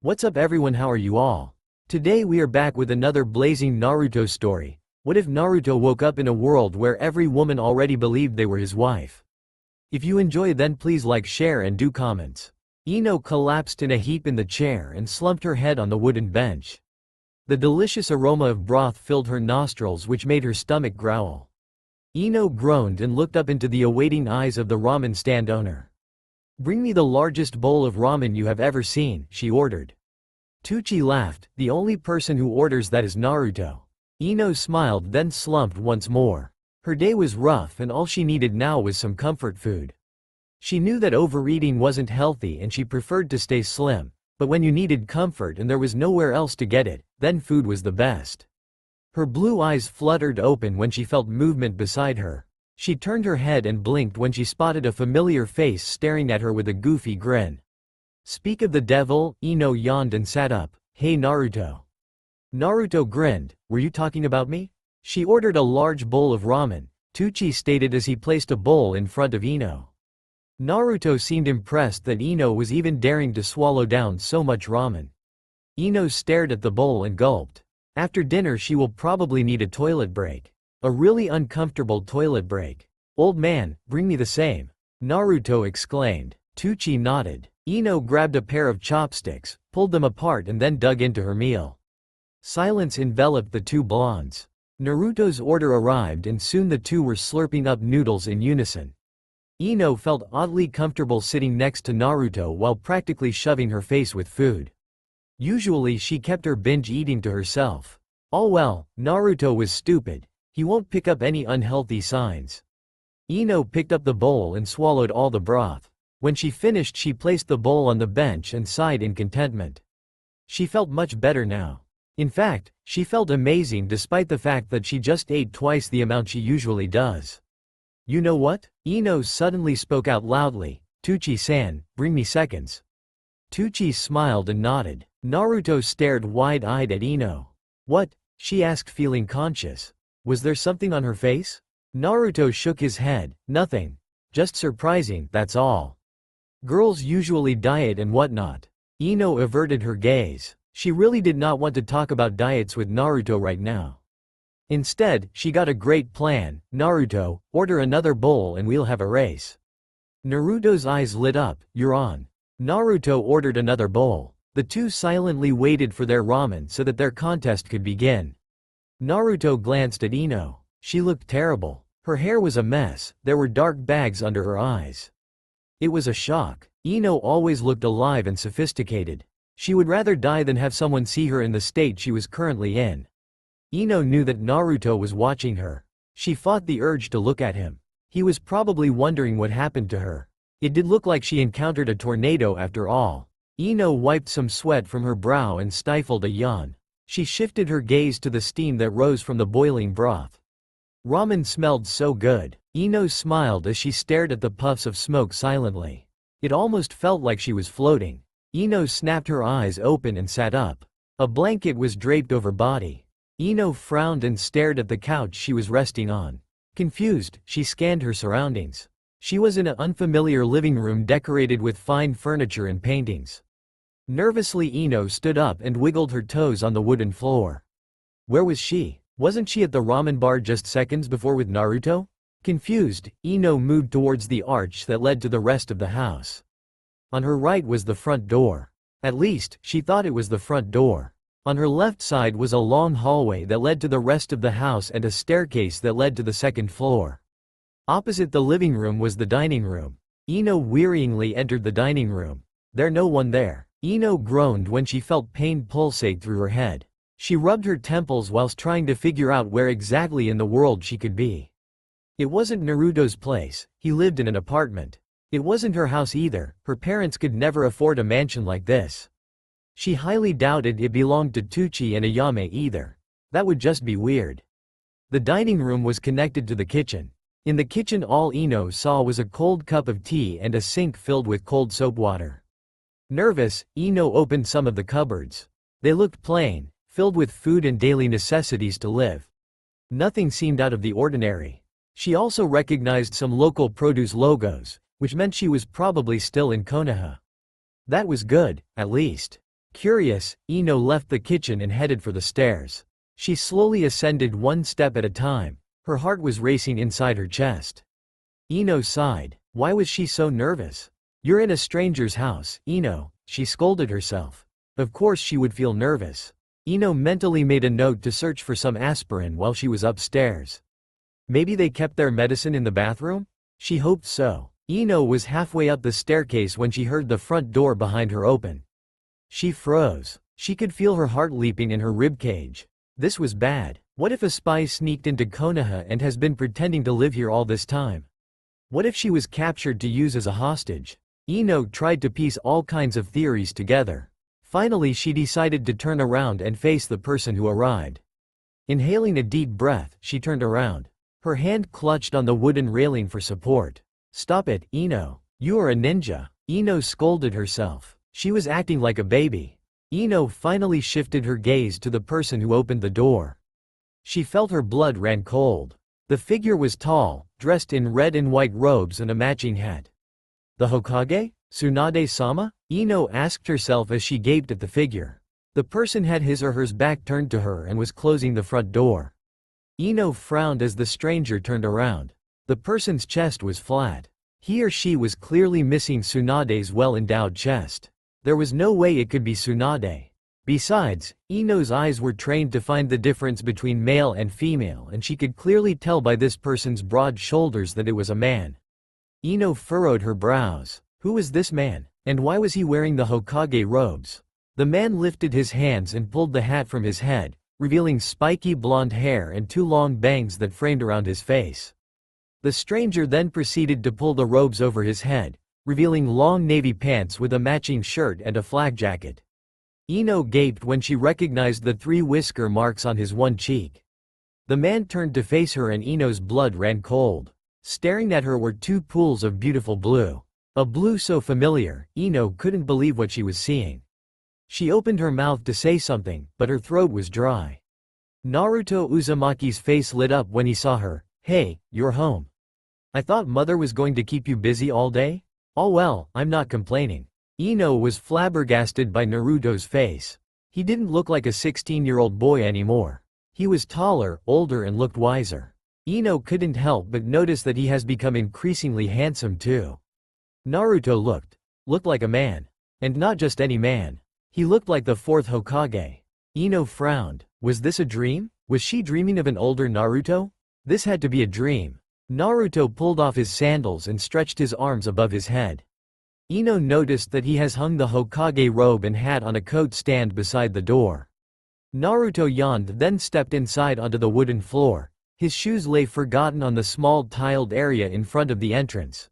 What's up everyone, how are you all? Today we are back with another blazing Naruto story. What if Naruto woke up in a world where every woman already believed they were his wife? If you enjoy, then please like, share and do comments. Ino collapsed in a heap in the chair and slumped her head on the wooden bench. The delicious aroma of broth filled her nostrils, which made her stomach growl. Ino groaned and looked up into the awaiting eyes of the ramen stand owner. "Bring me the largest bowl of ramen you have ever seen," she ordered. Teuchi laughed. "The only person who orders that is Naruto." Ino smiled, then slumped once more. Her day was rough and all she needed now was some comfort food. She knew that overeating wasn't healthy and she preferred to stay slim, but when you needed comfort and there was nowhere else to get it, then food was the best. Her blue eyes fluttered open when she felt movement beside her. She turned her head and blinked when she spotted a familiar face staring at her with a goofy grin. "Speak of the devil," Ino yawned and sat up. "Hey Naruto." Naruto grinned. "Were you talking about me?" She ordered a large bowl of ramen, Teuchi stated as he placed a bowl in front of Ino. Naruto seemed impressed that Ino was even daring to swallow down so much ramen. Ino stared at the bowl and gulped. After dinner she will probably need a toilet break. A really uncomfortable toilet break. "Old man, bring me the same," Naruto exclaimed. Teuchi nodded. Ino grabbed a pair of chopsticks, pulled them apart and then dug into her meal. Silence enveloped the two blondes. Naruto's order arrived and soon the two were slurping up noodles in unison. Ino felt oddly comfortable sitting next to Naruto while practically shoving her face with food. Usually she kept her binge eating to herself. All well, Naruto was stupid. He won't pick up any unhealthy signs. Ino picked up the bowl and swallowed all the broth. When she finished she placed the bowl on the bench and sighed in contentment. She felt much better now. In fact, she felt amazing despite the fact that she just ate twice the amount she usually does. "You know what?" Ino suddenly spoke out loudly. "Teuchi-san, bring me seconds." Teuchi smiled and nodded. Naruto stared wide-eyed at Ino. "What?" she asked, feeling conscious. Was there something on her face? Naruto shook his head. "Nothing. Just surprising, that's all. Girls usually diet and whatnot." Ino averted her gaze. She really did not want to talk about diets with Naruto right now. Instead, she got a great plan. "Naruto, order another bowl and we'll have a race." Naruto's eyes lit up. "You're on." Naruto ordered another bowl. The two silently waited for their ramen so that their contest could begin. Naruto glanced at Ino. She looked terrible. Her hair was a mess, there were dark bags under her eyes. It was a shock. Ino always looked alive and sophisticated. She would rather die than have someone see her in the state she was currently in. Ino knew that Naruto was watching her. She fought the urge to look at him. He was probably wondering what happened to her. It did look like she encountered a tornado after all. Ino wiped some sweat from her brow and stifled a yawn. She shifted her gaze to the steam that rose from the boiling broth. Ramen smelled so good. Ino smiled as she stared at the puffs of smoke silently. It almost felt like she was floating. Ino snapped her eyes open and sat up. A blanket was draped over body. Ino frowned and stared at the couch she was resting on. Confused, she scanned her surroundings. She was in an unfamiliar living room decorated with fine furniture and paintings. Nervously Ino stood up and wiggled her toes on the wooden floor. Where was she? Wasn't she at the ramen bar just seconds before with Naruto? Confused, Ino moved towards the arch that led to the rest of the house. On her right was the front door. At least, she thought it was the front door. On her left side was a long hallway that led to the rest of the house and a staircase that led to the second floor. Opposite the living room was the dining room. Ino wearyingly entered the dining room. There no one there. Ino groaned when she felt pain pulsate through her head. She rubbed her temples whilst trying to figure out where exactly in the world she could be. It wasn't Naruto's place, he lived in an apartment. It wasn't her house either, her parents could never afford a mansion like this. She highly doubted it belonged to Teuchi and Ayame either. That would just be weird. The dining room was connected to the kitchen. In the kitchen all Ino saw was a cold cup of tea and a sink filled with cold soap water. Nervous, Ino opened some of the cupboards. They looked plain, filled with food and daily necessities to live. Nothing seemed out of the ordinary. She also recognized some local produce logos, which meant she was probably still in Konoha. That was good, at least. Curious, Ino left the kitchen and headed for the stairs. She slowly ascended one step at a time. Her heart was racing inside her chest. Ino sighed. Why was she so nervous? You're in a stranger's house, Ino, she scolded herself. Of course she would feel nervous. Ino mentally made a note to search for some aspirin while she was upstairs. Maybe they kept their medicine in the bathroom? She hoped so. Ino was halfway up the staircase when she heard the front door behind her open. She froze. She could feel her heart leaping in her ribcage. This was bad. What if a spy sneaked into Konoha and has been pretending to live here all this time? What if she was captured to use as a hostage? Ino tried to piece all kinds of theories together. Finally she decided to turn around and face the person who arrived. Inhaling a deep breath, she turned around. Her hand clutched on the wooden railing for support. Stop it, Ino. You are a ninja. Ino scolded herself. She was acting like a baby. Ino finally shifted her gaze to the person who opened the door. She felt her blood ran cold. The figure was tall, dressed in red and white robes and a matching hat. The Hokage? Tsunade-sama? Ino asked herself as she gaped at the figure. The person had his or her back turned to her and was closing the front door. Ino frowned as the stranger turned around. The person's chest was flat. He or she was clearly missing Tsunade's well-endowed chest. There was no way it could be Tsunade. Besides, Ino's eyes were trained to find the difference between male and female, and she could clearly tell by this person's broad shoulders that it was a man. Ino furrowed her brows. Who was this man? And why was he wearing the Hokage robes? The man lifted his hands and pulled the hat from his head, revealing spiky blonde hair and two long bangs that framed around his face. The stranger then proceeded to pull the robes over his head, revealing long navy pants with a matching shirt and a flak jacket. Ino gaped when she recognized the 3 whisker marks on his one cheek. The man turned to face her and Ino's blood ran cold. Staring at her were 2 pools of beautiful blue. A blue so familiar, Ino couldn't believe what she was seeing. She opened her mouth to say something, but her throat was dry. Naruto Uzumaki's face lit up when he saw her. Hey, you're home. I thought mother was going to keep you busy all day? Oh well, I'm not complaining. Ino was flabbergasted by Naruto's face. He didn't look like a 16-year-old boy anymore. He was taller, older and looked wiser. Ino couldn't help but notice that he has become increasingly handsome too. Naruto looked like a man. And not just any man. He looked like the 4th Hokage. Ino frowned. Was this a dream? Was she dreaming of an older Naruto? This had to be a dream. Naruto pulled off his sandals and stretched his arms above his head. Ino noticed that he has hung the Hokage robe and hat on a coat stand beside the door. Naruto yawned, then stepped inside onto the wooden floor. His shoes lay forgotten on the small tiled area in front of the entrance.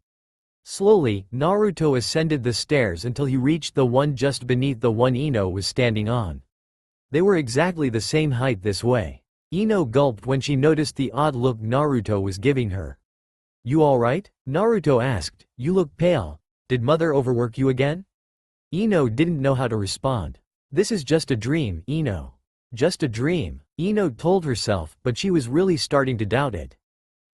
Slowly, Naruto ascended the stairs until he reached the one just beneath the one Ino was standing on. They were exactly the same height this way. Ino gulped when she noticed the odd look Naruto was giving her. You alright? Naruto asked. You look pale. Did mother overwork you again? Ino didn't know how to respond. This is just a dream, Ino. Just a dream, Ino told herself, but she was really starting to doubt it.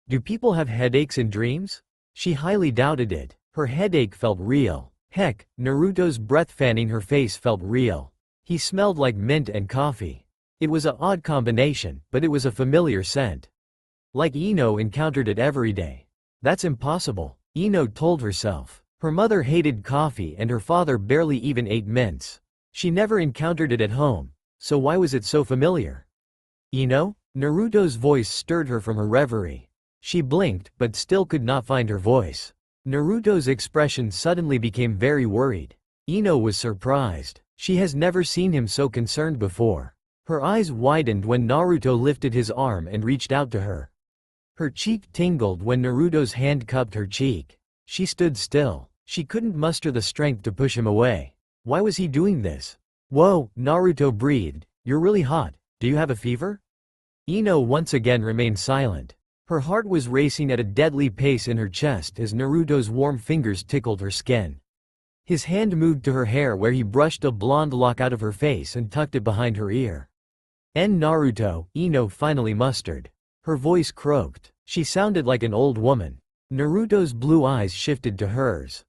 Do people have headaches in dreams? She highly doubted it. Her headache felt real. Heck, Naruto's breath fanning her face felt real. He smelled like mint and coffee. It was an odd combination, but it was a familiar scent. Like Ino encountered it every day. That's impossible, Ino told herself. Her mother hated coffee and her father barely even ate mints. She never encountered it at home, so why was it so familiar? Ino? Naruto's voice stirred her from her reverie. She blinked, but still could not find her voice. Naruto's expression suddenly became very worried. Ino was surprised. She has never seen him so concerned before. Her eyes widened when Naruto lifted his arm and reached out to her. Her cheek tingled when Naruto's hand cupped her cheek. She stood still. She couldn't muster the strength to push him away. Why was he doing this? Whoa, Naruto breathed. You're really hot. Do you have a fever? Ino once again remained silent. Her heart was racing at a deadly pace in her chest as Naruto's warm fingers tickled her skin. His hand moved to her hair where he brushed a blonde lock out of her face and tucked it behind her ear. Naruto, Ino finally mustered. Her voice croaked. She sounded like an old woman. Naruto's blue eyes shifted to hers.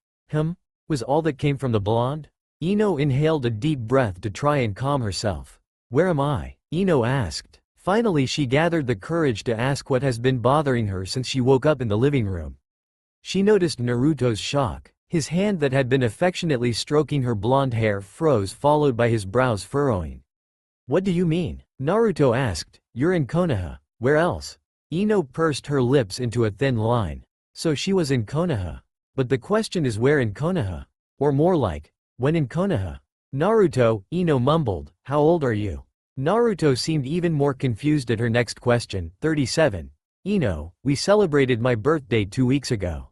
Was all that came from the blonde? Ino inhaled a deep breath to try and calm herself. Where am I? Ino asked. Finally she gathered the courage to ask what has been bothering her since she woke up in the living room. She noticed Naruto's shock. His hand that had been affectionately stroking her blonde hair froze, followed by his brows furrowing. What do you mean? Naruto asked. You're in Konoha. Where else? Ino pursed her lips into a thin line. So she was in Konoha. But the question is, where in Konoha? Or more like, when in Konoha? Naruto, Ino mumbled. How old are you? Naruto seemed even more confused at her next question. 37. Ino, we celebrated my birthday 2 weeks ago.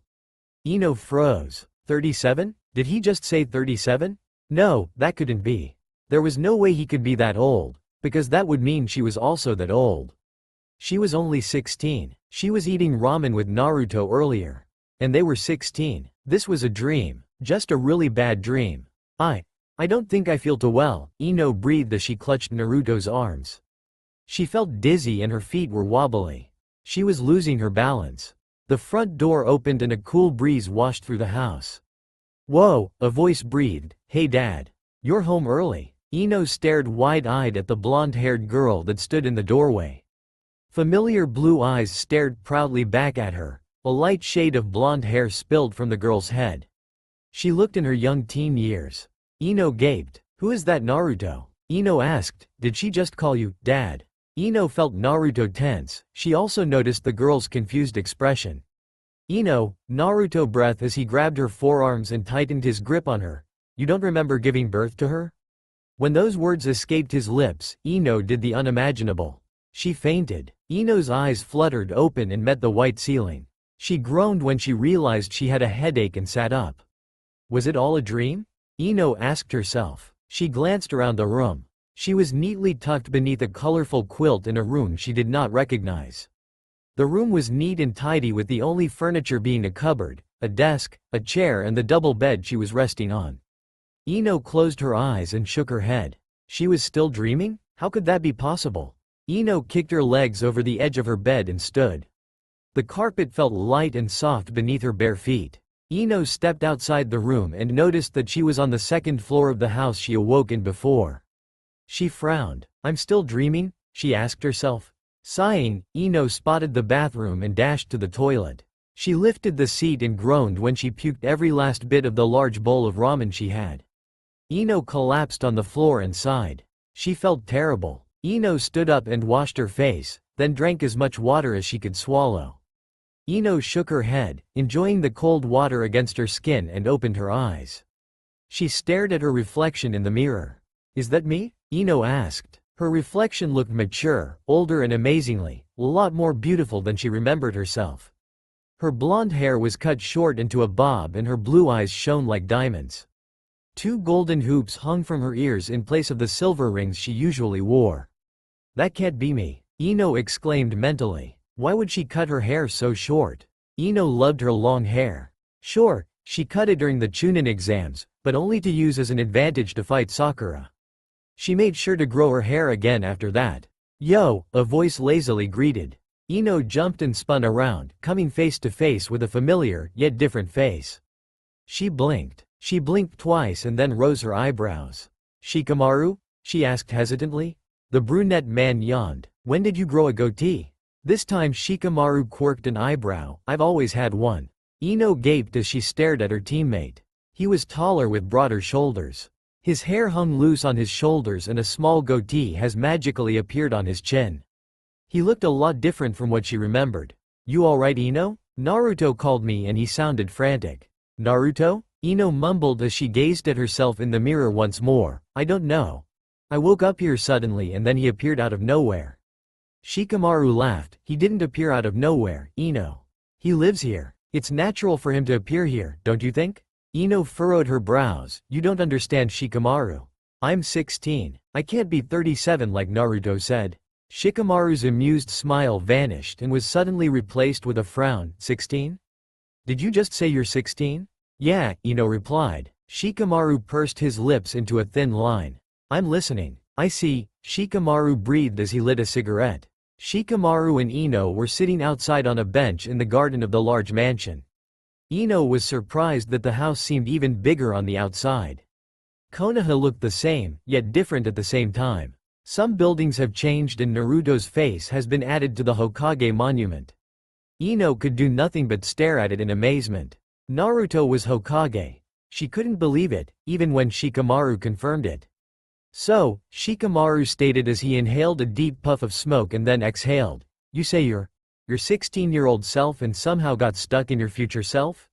Ino froze. 37? Did he just say 37? No, that couldn't be. There was no way he could be that old, because that would mean she was also that old. She was only 16. She was eating ramen with Naruto earlier. And they were 16. This was a dream. Just a really bad dream. I don't think I feel too well, Ino breathed as she clutched Naruto's arms. She felt dizzy and her feet were wobbly. She was losing her balance. The front door opened and a cool breeze washed through the house. Whoa, a voice breathed. Hey Dad. You're home early. Ino stared wide-eyed at the blonde-haired girl that stood in the doorway. Familiar blue eyes stared proudly back at her. A light shade of blonde hair spilled from the girl's head. She looked in her young teen years. Ino gaped. Who is that Naruto? Ino asked. Did she just call you, Dad? Ino felt Naruto tense. She also noticed the girl's confused expression. Ino, Naruto breathed as he grabbed her forearms and tightened his grip on her. You don't remember giving birth to her? When those words escaped his lips, Ino did the unimaginable. She fainted. Ino's eyes fluttered open and met the white ceiling. She groaned when she realized she had a headache and sat up. Was it all a dream? Ino asked herself. She glanced around the room. She was neatly tucked beneath a colorful quilt in a room she did not recognize. The room was neat and tidy, with the only furniture being a cupboard, a desk, a chair and the double bed she was resting on. Ino closed her eyes and shook her head. She was still dreaming? How could that be possible? Ino kicked her legs over the edge of her bed and stood. The carpet felt light and soft beneath her bare feet. Ino stepped outside the room and noticed that she was on the second floor of the house she awoke in before. She frowned. I'm still dreaming? She asked herself. Sighing, Ino spotted the bathroom and dashed to the toilet. She lifted the seat and groaned when she puked every last bit of the large bowl of ramen she had. Ino collapsed on the floor and sighed. She felt terrible. Ino stood up and washed her face, then drank as much water as she could swallow. Ino shook her head, enjoying the cold water against her skin, and opened her eyes. She stared at her reflection in the mirror. Is that me? Ino asked. Her reflection looked mature, older and amazingly, a lot more beautiful than she remembered herself. Her blonde hair was cut short into a bob and her blue eyes shone like diamonds. 2 golden hoops hung from her ears in place of the silver rings she usually wore. That can't be me, Ino exclaimed mentally. Why would she cut her hair so short? Ino loved her long hair. Sure, she cut it during the Chunin exams, but only to use as an advantage to fight Sakura. She made sure to grow her hair again after that. Yo, a voice lazily greeted. Ino jumped and spun around, coming face to face with a familiar, yet different face. She blinked. She blinked twice and then rose her eyebrows. Shikamaru? She asked hesitantly. The brunette man yawned. When did you grow a goatee? This time Shikamaru quirked an eyebrow. I've always had one. Ino gaped as she stared at her teammate. He was taller with broader shoulders. His hair hung loose on his shoulders and a small goatee has magically appeared on his chin. He looked a lot different from what she remembered. You alright, Ino? Naruto called me and he sounded frantic. Naruto? Ino mumbled as she gazed at herself in the mirror once more. I don't know. I woke up here suddenly and then he appeared out of nowhere. Shikamaru laughed. He didn't appear out of nowhere, Ino. He lives here. It's natural for him to appear here, don't you think? Ino furrowed her brows. You don't understand, Shikamaru. I'm 16. I can't be 37 like Naruto said. Shikamaru's amused smile vanished and was suddenly replaced with a frown. 16? Did you just say you're 16? Yeah, Ino replied. Shikamaru pursed his lips into a thin line. I'm listening. I see. Shikamaru breathed as he lit a cigarette. Shikamaru and Ino were sitting outside on a bench in the garden of the large mansion. Ino was surprised that the house seemed even bigger on the outside. Konoha looked the same, yet different at the same time. Some buildings have changed and Naruto's face has been added to the Hokage monument. Ino could do nothing but stare at it in amazement. Naruto was Hokage. She couldn't believe it, even when Shikamaru confirmed it. So, Shikamaru stated as he inhaled a deep puff of smoke and then exhaled. You say your 16-year-old self and somehow got stuck in your future self?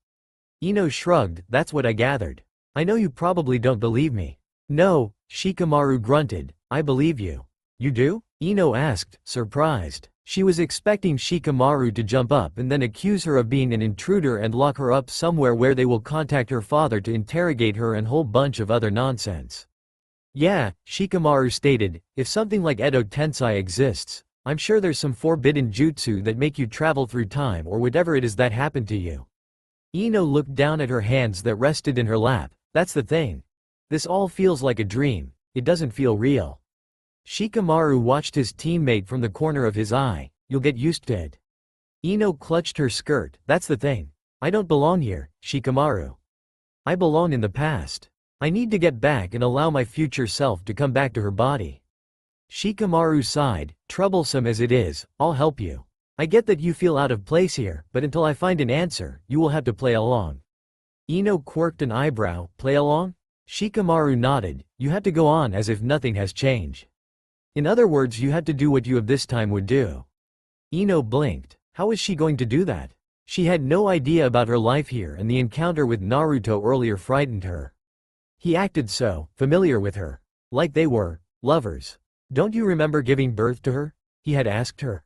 Ino shrugged, that's what I gathered. I know you probably don't believe me. No, Shikamaru grunted, I believe you. You do? Ino asked, surprised. She was expecting Shikamaru to jump up and then accuse her of being an intruder and lock her up somewhere where they will contact her father to interrogate her and whole bunch of other nonsense. Yeah, Shikamaru stated, if something like Edo Tensei exists, I'm sure there's some forbidden jutsu that make you travel through time or whatever it is that happened to you. Ino looked down at her hands that rested in her lap. That's the thing. This all feels like a dream, it doesn't feel real. Shikamaru watched his teammate from the corner of his eye. You'll get used to it. Ino clutched her skirt. That's the thing. I don't belong here, Shikamaru. I belong in the past. I need to get back and allow my future self to come back to her body. Shikamaru sighed, troublesome as it is, I'll help you. I get that you feel out of place here, but until I find an answer, you will have to play along. Ino quirked an eyebrow, play along? Shikamaru nodded, you have to go on as if nothing has changed. In other words, you had to do what you of this time would do. Ino blinked. How was she going to do that? She had no idea about her life here and the encounter with Naruto earlier frightened her. He acted so familiar with her. Like they were lovers. Don't you remember giving birth to her? He had asked her.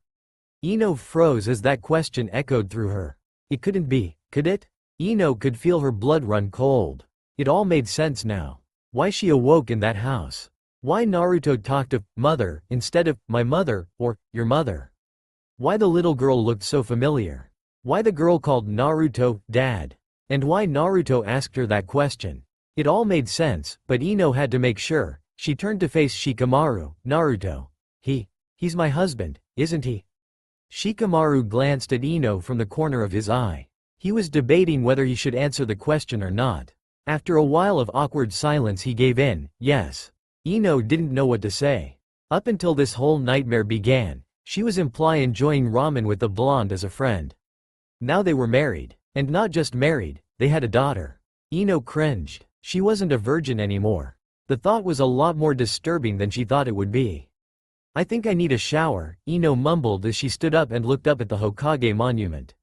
Ino froze as that question echoed through her. It couldn't be, could it? Ino could feel her blood run cold. It all made sense now. Why she awoke in that house. Why Naruto talked of mother instead of my mother or your mother. Why the little girl looked so familiar. Why the girl called Naruto dad. And why Naruto asked her that question. It all made sense, but Ino had to make sure. She turned to face Shikamaru. Naruto. He's my husband, isn't he? Shikamaru glanced at Ino from the corner of his eye. He was debating whether he should answer the question or not. After a while of awkward silence he gave in, yes. Ino didn't know what to say. Up until this whole nightmare began, she was enjoying ramen with the blonde as a friend. Now they were married. And not just married, they had a daughter. Ino cringed. She wasn't a virgin anymore. The thought was a lot more disturbing than she thought it would be. I think I need a shower, Ino mumbled as she stood up and looked up at the Hokage monument.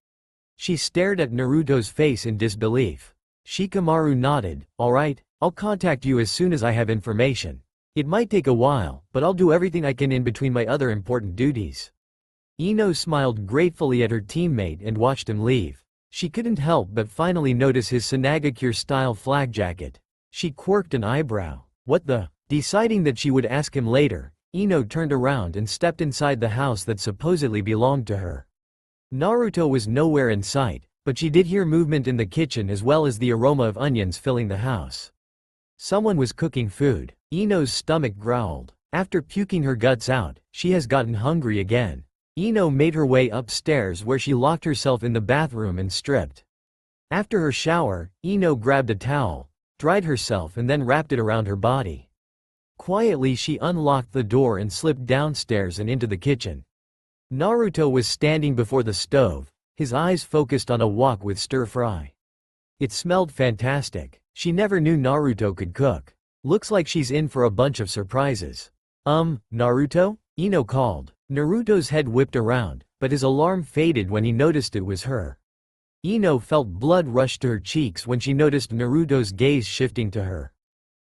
She stared at Naruto's face in disbelief. Shikamaru nodded, alright, I'll contact you as soon as I have information. It might take a while, but I'll do everything I can in between my other important duties. Ino smiled gratefully at her teammate and watched him leave. She couldn't help but finally notice his Sanagakure-style flak jacket. She quirked an eyebrow. What the? Deciding that she would ask him later, Ino turned around and stepped inside the house that supposedly belonged to her. Naruto was nowhere in sight, but she did hear movement in the kitchen as well as the aroma of onions filling the house. Someone was cooking food. Ino's stomach growled. After puking her guts out, she has gotten hungry again. Ino made her way upstairs where she locked herself in the bathroom and stripped. After her shower, Ino grabbed a towel, dried herself and then wrapped it around her body. Quietly she unlocked the door and slipped downstairs and into the kitchen. Naruto was standing before the stove, his eyes focused on a wok with stir-fry. It smelled fantastic. She never knew Naruto could cook. Looks like she's in for a bunch of surprises. Naruto? Ino called. Naruto's head whipped around, but his alarm faded when he noticed it was her. Ino felt blood rush to her cheeks when she noticed Naruto's gaze shifting to her.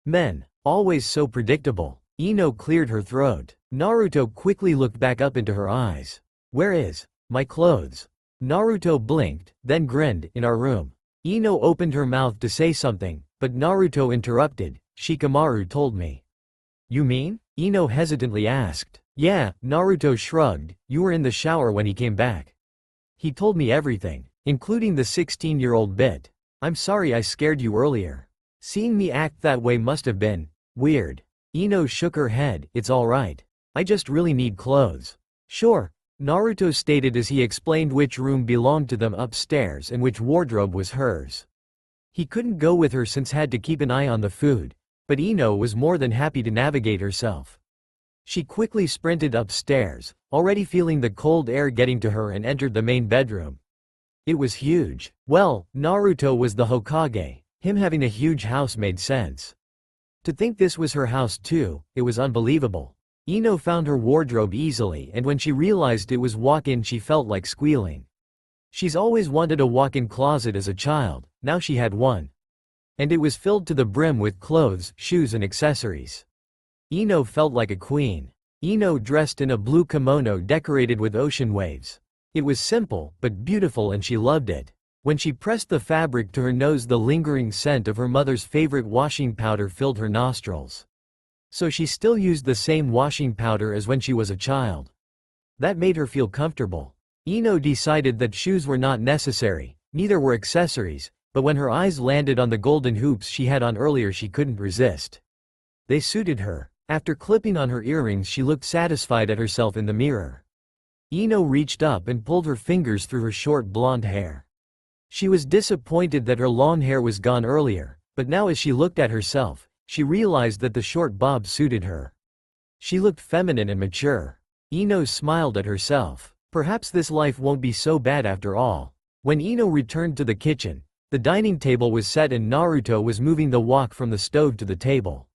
Men, always so predictable. Ino cleared her throat. Naruto quickly looked back up into her eyes. Where is my clothes? Naruto blinked, then grinned. In our room. Ino opened her mouth to say something, but Naruto interrupted. Shikamaru told me. You mean? Ino hesitantly asked. Yeah, Naruto shrugged. You were in the shower when he came back. He told me everything, including the 16-year-old bit. I'm sorry I scared you earlier. Seeing me act that way must have been weird. Ino shook her head. It's alright. I just really need clothes. Sure, Naruto stated as he explained which room belonged to them upstairs and which wardrobe was hers. He couldn't go with her since had to keep an eye on the food. But Ino was more than happy to navigate herself. She quickly sprinted upstairs, already feeling the cold air getting to her, and entered the main bedroom. It was huge. Well, Naruto was the Hokage. Him having a huge house made sense. To think this was her house too, it was unbelievable. Ino found her wardrobe easily, and when she realized it was walk-in she felt like squealing. She's always wanted a walk-in closet as a child, now she had one. And it was filled to the brim with clothes, shoes and accessories. Ino felt like a queen. Ino dressed in a blue kimono decorated with ocean waves. It was simple, but beautiful, and she loved it. When she pressed the fabric to her nose, the lingering scent of her mother's favorite washing powder filled her nostrils. So she still used the same washing powder as when she was a child. That made her feel comfortable. Ino decided that shoes were not necessary, neither were accessories, but when her eyes landed on the golden hoops she had on earlier she couldn't resist. They suited her. After clipping on her earrings she looked satisfied at herself in the mirror. Ino reached up and pulled her fingers through her short blonde hair. She was disappointed that her long hair was gone earlier, but now as she looked at herself, she realized that the short bob suited her. She looked feminine and mature. Ino smiled at herself. Perhaps this life won't be so bad after all. When Ino returned to the kitchen, the dining table was set and Naruto was moving the wok from the stove to the table.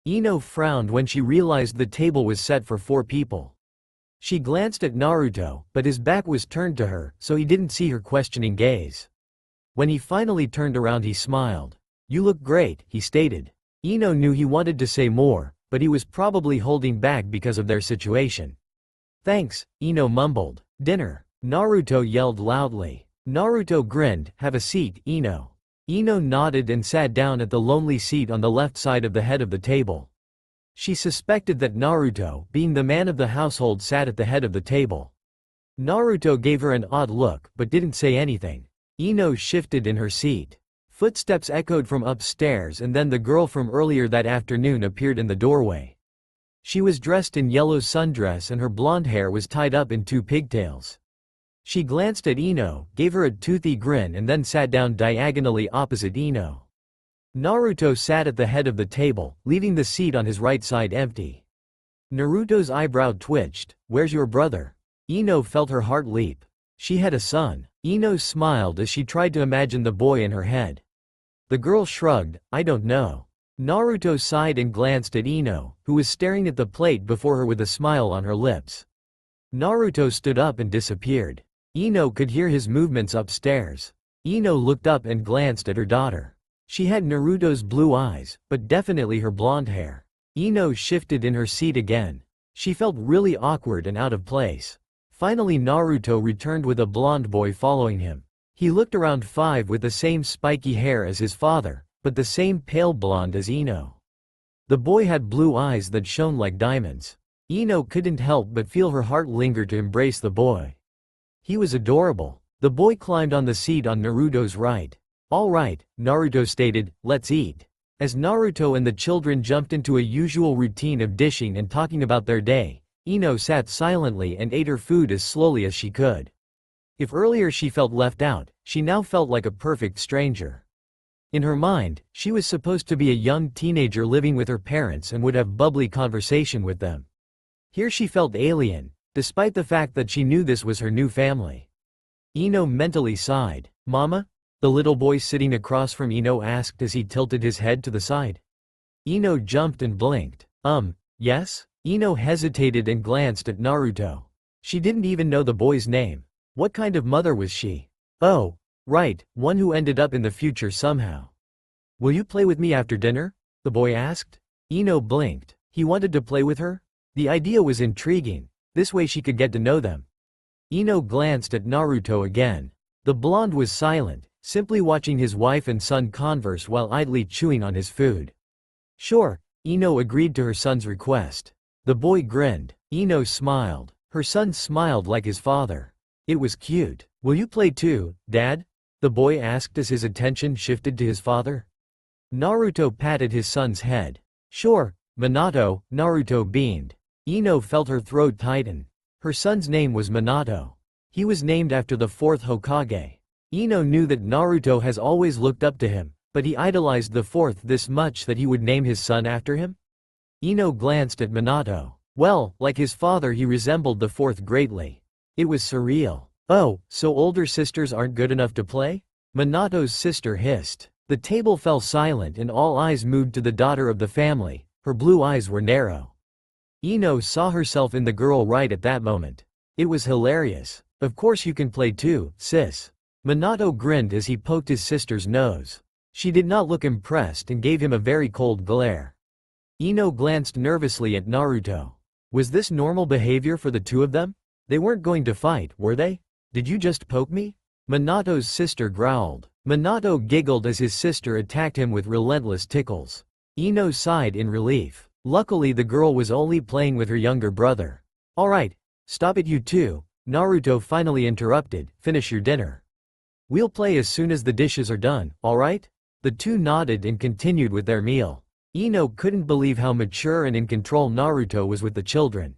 Ino frowned when she realized the table was set for 4 people. She glanced at Naruto, but his back was turned to her, so he didn't see her questioning gaze. When he finally turned around he smiled. "You look great," he stated. Ino knew he wanted to say more, but he was probably holding back because of their situation. "Thanks," Ino mumbled. "Dinner." Naruto yelled loudly. Naruto grinned. "Have a seat, Ino." Ino nodded and sat down at the lonely seat on the left side of the head of the table. She suspected that Naruto, being the man of the household, sat at the head of the table. Naruto gave her an odd look, but didn't say anything. Ino shifted in her seat. Footsteps echoed from upstairs, and then the girl from earlier that afternoon appeared in the doorway. She was dressed in yellow sundress and her blonde hair was tied up in 2 pigtails. She glanced at Ino, gave her a toothy grin and then sat down diagonally opposite Ino. Naruto sat at the head of the table, leaving the seat on his right side empty. Naruto's eyebrow twitched. "Where's your brother?" Ino felt her heart leap. She had a son. Ino smiled as she tried to imagine the boy in her head. The girl shrugged. "I don't know." Naruto sighed and glanced at Ino, who was staring at the plate before her with a smile on her lips. Naruto stood up and disappeared. Ino could hear his movements upstairs. Ino looked up and glanced at her daughter. She had Naruto's blue eyes, but definitely her blonde hair. Ino shifted in her seat again. She felt really awkward and out of place. Finally Naruto returned with a blonde boy following him. He looked around 5 with the same spiky hair as his father, but the same pale blonde as Ino. The boy had blue eyes that shone like diamonds. Ino couldn't help but feel her heart linger to embrace the boy. He was adorable. The boy climbed on the seat on Naruto's right. "All right," Naruto stated, "let's eat." As Naruto and the children jumped into a usual routine of dishing and talking about their day, Ino sat silently and ate her food as slowly as she could. If earlier she felt left out, she now felt like a perfect stranger. In her mind, she was supposed to be a young teenager living with her parents and would have bubbly conversation with them. Here she felt alien, despite the fact that she knew this was her new family. Ino mentally sighed. "Mama?" the little boy sitting across from Ino asked as he tilted his head to the side. Ino jumped and blinked. Yes?" Ino hesitated and glanced at Naruto. She didn't even know the boy's name. What kind of mother was she? "Oh, right, one who ended up in the future somehow." "Will you play with me after dinner?" the boy asked. Ino blinked. He wanted to play with her? The idea was intriguing. This way she could get to know them. Ino glanced at Naruto again. The blonde was silent, simply watching his wife and son converse while idly chewing on his food. "Sure," Ino agreed to her son's request. The boy grinned. Ino smiled. Her son smiled like his father. It was cute. "Will you play too, Dad?" the boy asked as his attention shifted to his father. Naruto patted his son's head. "Sure, Minato," Naruto beamed. Ino felt her throat tighten. Her son's name was Minato. He was named after the 4th Hokage. Ino knew that Naruto has always looked up to him, But he idolized the fourth this much that he would name his son after him? Ino glanced at Minato. Well, like his father, he resembled the fourth greatly. It was surreal. Oh, so older sisters aren't good enough to play? Minato's sister hissed. The table fell silent and all eyes moved to the daughter of the family. Her blue eyes were narrow. Ino saw herself in the girl right at that moment. It was hilarious. Of course you can play too, sis. Minato grinned as he poked his sister's nose. She did not look impressed and gave him a very cold glare. Ino glanced nervously at Naruto. Was this normal behavior for the two of them? They weren't going to fight, were they? Did you just poke me? Minato's sister growled. Minato giggled as his sister attacked him with relentless tickles. Ino sighed in relief. Luckily the girl was only playing with her younger brother. Alright, stop it you two, Naruto finally interrupted, finish your dinner. We'll play as soon as the dishes are done, alright? The two nodded and continued with their meal. Ino couldn't believe how mature and in control Naruto was with the children.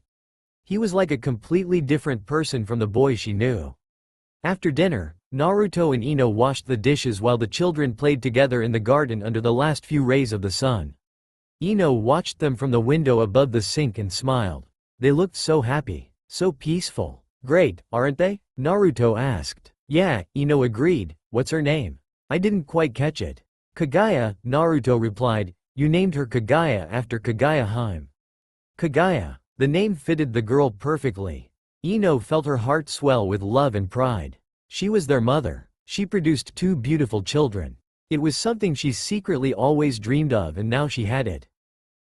He was like a completely different person from the boy she knew. After dinner, Naruto and Ino washed the dishes while the children played together in the garden under the last few rays of the sun. Ino watched them from the window above the sink and smiled. They looked so happy, so peaceful. Great, aren't they? Naruto asked. Yeah, Ino agreed. What's her name? I didn't quite catch it. Kagaya, Naruto replied. You named her Kagaya after Kagaya Hime. Kagaya. The name fitted the girl perfectly. Ino felt her heart swell with love and pride. She was their mother. She produced two beautiful children. It was something she secretly always dreamed of and now she had it.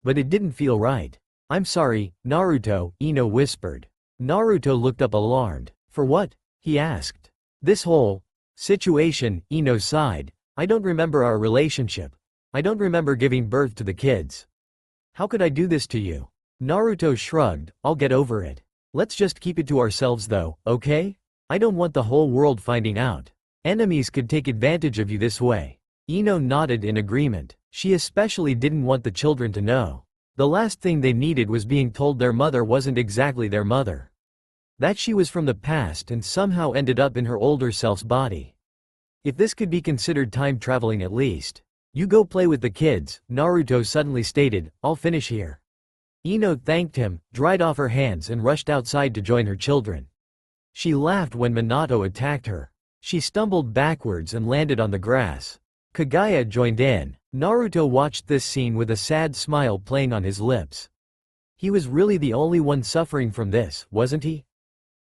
But it didn't feel right. I'm sorry, Naruto, Ino whispered. Naruto looked up alarmed. For what? He asked. This whole situation, Ino sighed. I don't remember our relationship. I don't remember giving birth to the kids. How could I do this to you? Naruto shrugged. I'll get over it. Let's just keep it to ourselves though, okay? I don't want the whole world finding out. Enemies could take advantage of you this way. Ino nodded in agreement. She especially didn't want the children to know. The last thing they needed was being told their mother wasn't exactly their mother. That she was from the past and somehow ended up in her older self's body. If this could be considered time traveling at least. You go play with the kids, Naruto suddenly stated, I'll finish here. Ino thanked him, dried off her hands and rushed outside to join her children. She laughed when Minato attacked her. She stumbled backwards and landed on the grass. Kagaya joined in. Naruto watched this scene with a sad smile playing on his lips. He was really the only one suffering from this, wasn't he?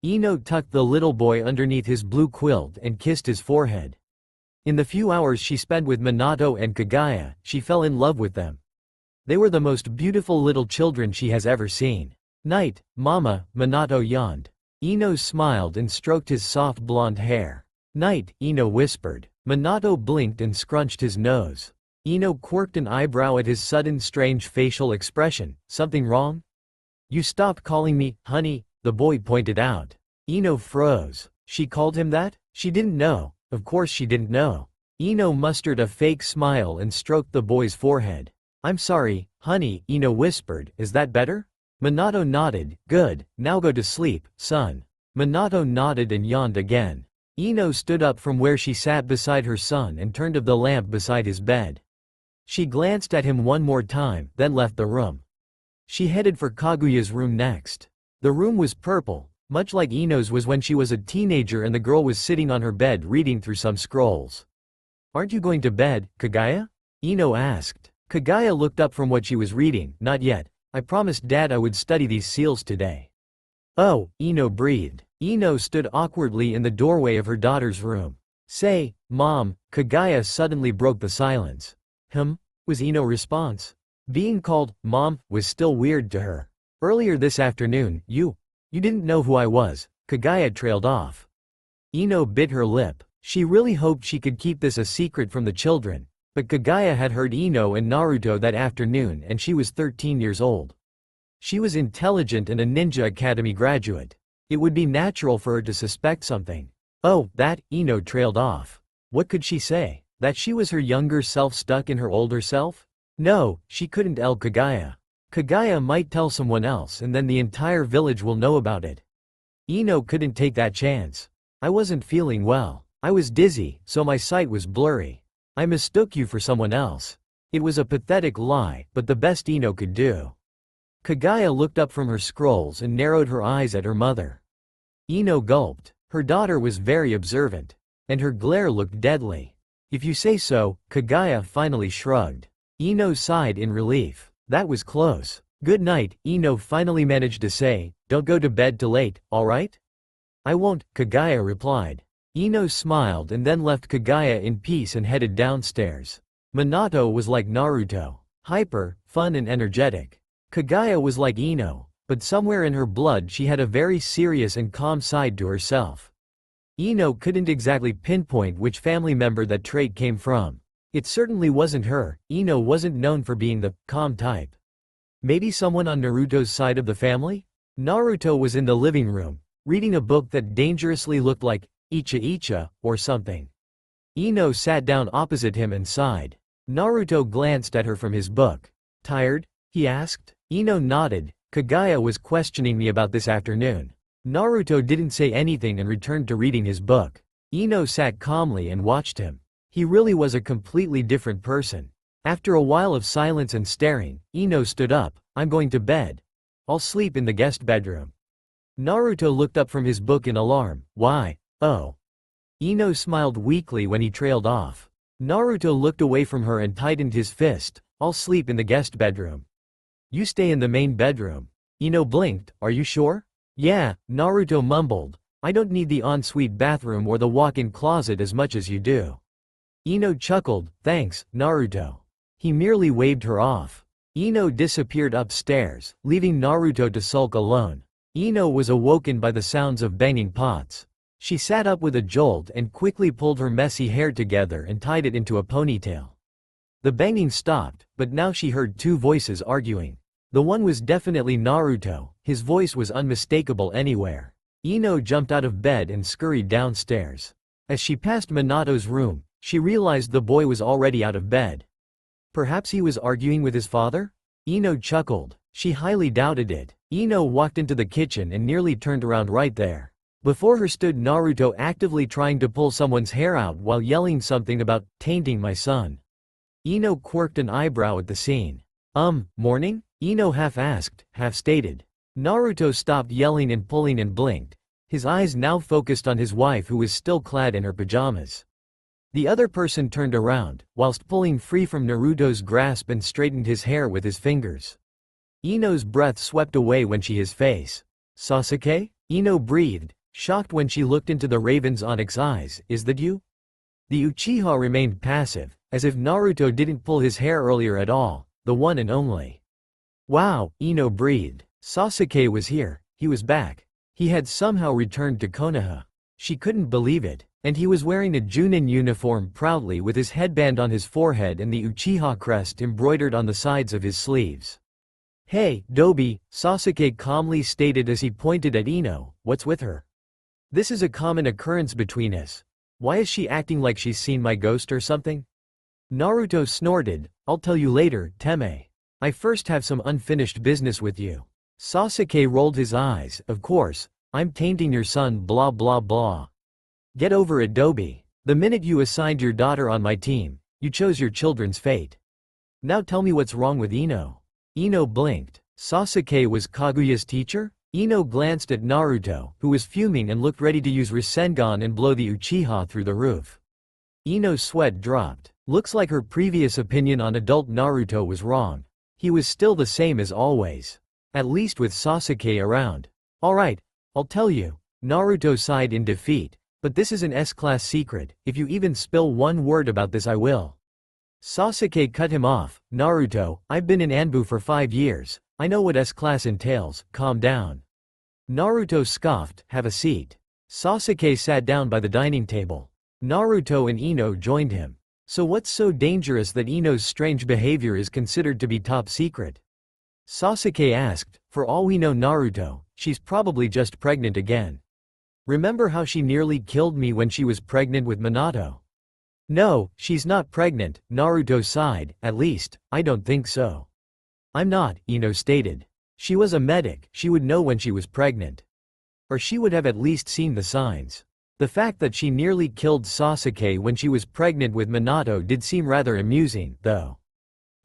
Ino tucked the little boy underneath his blue quilt and kissed his forehead. In the few hours she spent with Minato and Kagaya, she fell in love with them. They were the most beautiful little children she has ever seen. Night, Mama, Minato yawned. Ino smiled and stroked his soft blonde hair. Night, Ino whispered. Minato blinked and scrunched his nose. Ino quirked an eyebrow at his sudden strange facial expression. Something wrong? You stopped calling me, honey, the boy pointed out. Ino froze. She called him that? She didn't know. Of course she didn't know. Ino mustered a fake smile and stroked the boy's forehead. I'm sorry, honey, Ino whispered. Is that better? Minato nodded. Good, now go to sleep, son. Minato nodded and yawned again. Ino stood up from where she sat beside her son and turned off the lamp beside his bed. She glanced at him one more time, then left the room. She headed for Kaguya's room next. The room was purple, much like Ino's was when she was a teenager and the girl was sitting on her bed reading through some scrolls. Aren't you going to bed, Kagaya? Ino asked. Kagaya looked up from what she was reading. Not yet. I promised Dad I would study these seals today. Oh, Ino breathed. Ino stood awkwardly in the doorway of her daughter's room. Say, Mom, Kagaya suddenly broke the silence. Was Ino's response. Being called, Mom, was still weird to her. Earlier this afternoon, you didn't know who I was, Kagaya trailed off. Ino bit her lip. She really hoped she could keep this a secret from the children, but Kagaya had heard Ino and Naruto that afternoon and she was 13 years old. She was intelligent and a ninja academy graduate. It would be natural for her to suspect something. Oh, that, Ino trailed off. What could she say? That she was her younger self stuck in her older self? No, she couldn't tell Kagaya. Kagaya might tell someone else and then the entire village will know about it. Ino couldn't take that chance. I wasn't feeling well. I was dizzy, so my sight was blurry. I mistook you for someone else. It was a pathetic lie, but the best Ino could do. Kaguya looked up from her scrolls and narrowed her eyes at her mother. Ino gulped. Her daughter was very observant. And her glare looked deadly. If you say so, Kaguya finally shrugged. Ino sighed in relief. That was close. Good night, Ino finally managed to say. Don't go to bed too late, alright? I won't, Kaguya replied. Ino smiled and then left Kaguya in peace and headed downstairs. Minato was like Naruto. Hyper, fun and energetic. Kaguya was like Ino, but somewhere in her blood she had a very serious and calm side to herself. Ino couldn't exactly pinpoint which family member that trait came from. It certainly wasn't her. Ino wasn't known for being the calm type. Maybe someone on Naruto's side of the family? Naruto was in the living room, reading a book that dangerously looked like Icha Icha or something. Ino sat down opposite him and sighed. Naruto glanced at her from his book. Tired? He asked. Ino nodded. Kaguya was questioning me about this afternoon. Naruto didn't say anything and returned to reading his book. Ino sat calmly and watched him. He really was a completely different person. After a while of silence and staring, Ino stood up. I'm going to bed. I'll sleep in the guest bedroom. Naruto looked up from his book in alarm. Why? Oh. Ino smiled weakly when he trailed off. Naruto looked away from her and tightened his fist. I'll sleep in the guest bedroom. You stay in the main bedroom. Ino blinked. Are you sure? Yeah, Naruto mumbled. I don't need the ensuite bathroom or the walk-in closet as much as you do. Ino chuckled. Thanks, Naruto. He merely waved her off. Ino disappeared upstairs, leaving Naruto to sulk alone. Ino was awoken by the sounds of banging pots. She sat up with a jolt and quickly pulled her messy hair together and tied it into a ponytail. The banging stopped, but now she heard two voices arguing. The one was definitely Naruto. His voice was unmistakable anywhere. Ino jumped out of bed and scurried downstairs. As she passed Minato's room, she realized the boy was already out of bed. Perhaps he was arguing with his father? Ino chuckled. She highly doubted it. Ino walked into the kitchen and nearly turned around right there. Before her stood Naruto actively trying to pull someone's hair out while yelling something about tainting my son. Ino quirked an eyebrow at the scene. Morning? Ino half asked, half stated. Naruto stopped yelling and pulling and blinked. His eyes now focused on his wife who was still clad in her pajamas. The other person turned around, whilst pulling free from Naruto's grasp and straightened his hair with his fingers. Ino's breath swept away when she his face. Sasuke? Ino breathed, shocked when she looked into the raven's onyx eyes. Is that you? The Uchiha remained passive, as if Naruto didn't pull his hair earlier at all, the one and only. Wow, Ino breathed. Sasuke was here, he was back. He had somehow returned to Konoha. She couldn't believe it, and he was wearing a Junin uniform proudly with his headband on his forehead and the Uchiha crest embroidered on the sides of his sleeves. Hey, Dobi, Sasuke calmly stated as he pointed at Ino, what's with her? This is a common occurrence between us. Why is she acting like she's seen my ghost or something? Naruto snorted, I'll tell you later, Teme. I first have some unfinished business with you. Sasuke rolled his eyes. Of course, I'm tainting your son blah blah blah. Get over it, Dobi. The minute you assigned your daughter on my team, you chose your children's fate. Now tell me what's wrong with Ino. Ino blinked. Sasuke was Kaguya's teacher? Ino glanced at Naruto, who was fuming and looked ready to use Rasengan and blow the Uchiha through the roof. Ino's sweat dropped. Looks like her previous opinion on adult Naruto was wrong. He was still the same as always. At least with Sasuke around. Alright, I'll tell you. Naruto sighed in defeat. But this is an S-class secret. If you even spill one word about this I will. Sasuke cut him off. Naruto, I've been in Anbu for 5 years. I know what S-class entails. Calm down. Naruto scoffed. Have a seat. Sasuke sat down by the dining table. Naruto and Ino joined him. So what's so dangerous that Ino's strange behavior is considered to be top secret? Sasuke asked. For all we know, Naruto, she's probably just pregnant again. Remember how she nearly killed me when she was pregnant with Minato? No, she's not pregnant, Naruto sighed. At least, I don't think so. I'm not, Ino stated. She was a medic, she would know when she was pregnant. Or she would have at least seen the signs. The fact that she nearly killed Sasuke when she was pregnant with Minato did seem rather amusing, though.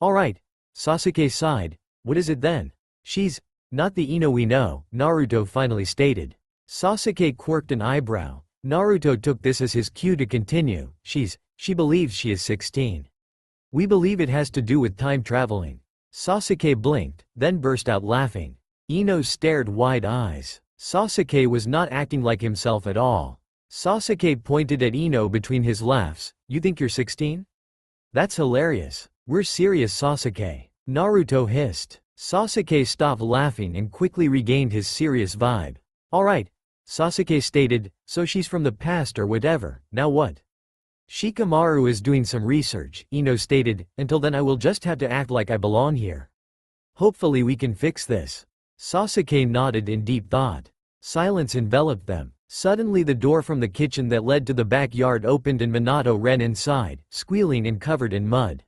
Alright, Sasuke sighed. What is it then? She's not the Ino we know, Naruto finally stated. Sasuke quirked an eyebrow. Naruto took this as his cue to continue. She believes she is 16. We believe it has to do with time traveling. Sasuke blinked, then burst out laughing. Ino stared wide eyes. Sasuke was not acting like himself at all. Sasuke pointed at Ino between his laughs. You think you're 16? That's hilarious. We're serious, Sasuke. Naruto hissed. Sasuke stopped laughing and quickly regained his serious vibe. Alright, Sasuke stated, so she's from the past or whatever, now what? Shikamaru is doing some research, Ino stated, until then I will just have to act like I belong here. Hopefully we can fix this. Sasuke nodded in deep thought. Silence enveloped them. Suddenly the door from the kitchen that led to the backyard opened and Minato ran inside, squealing and covered in mud.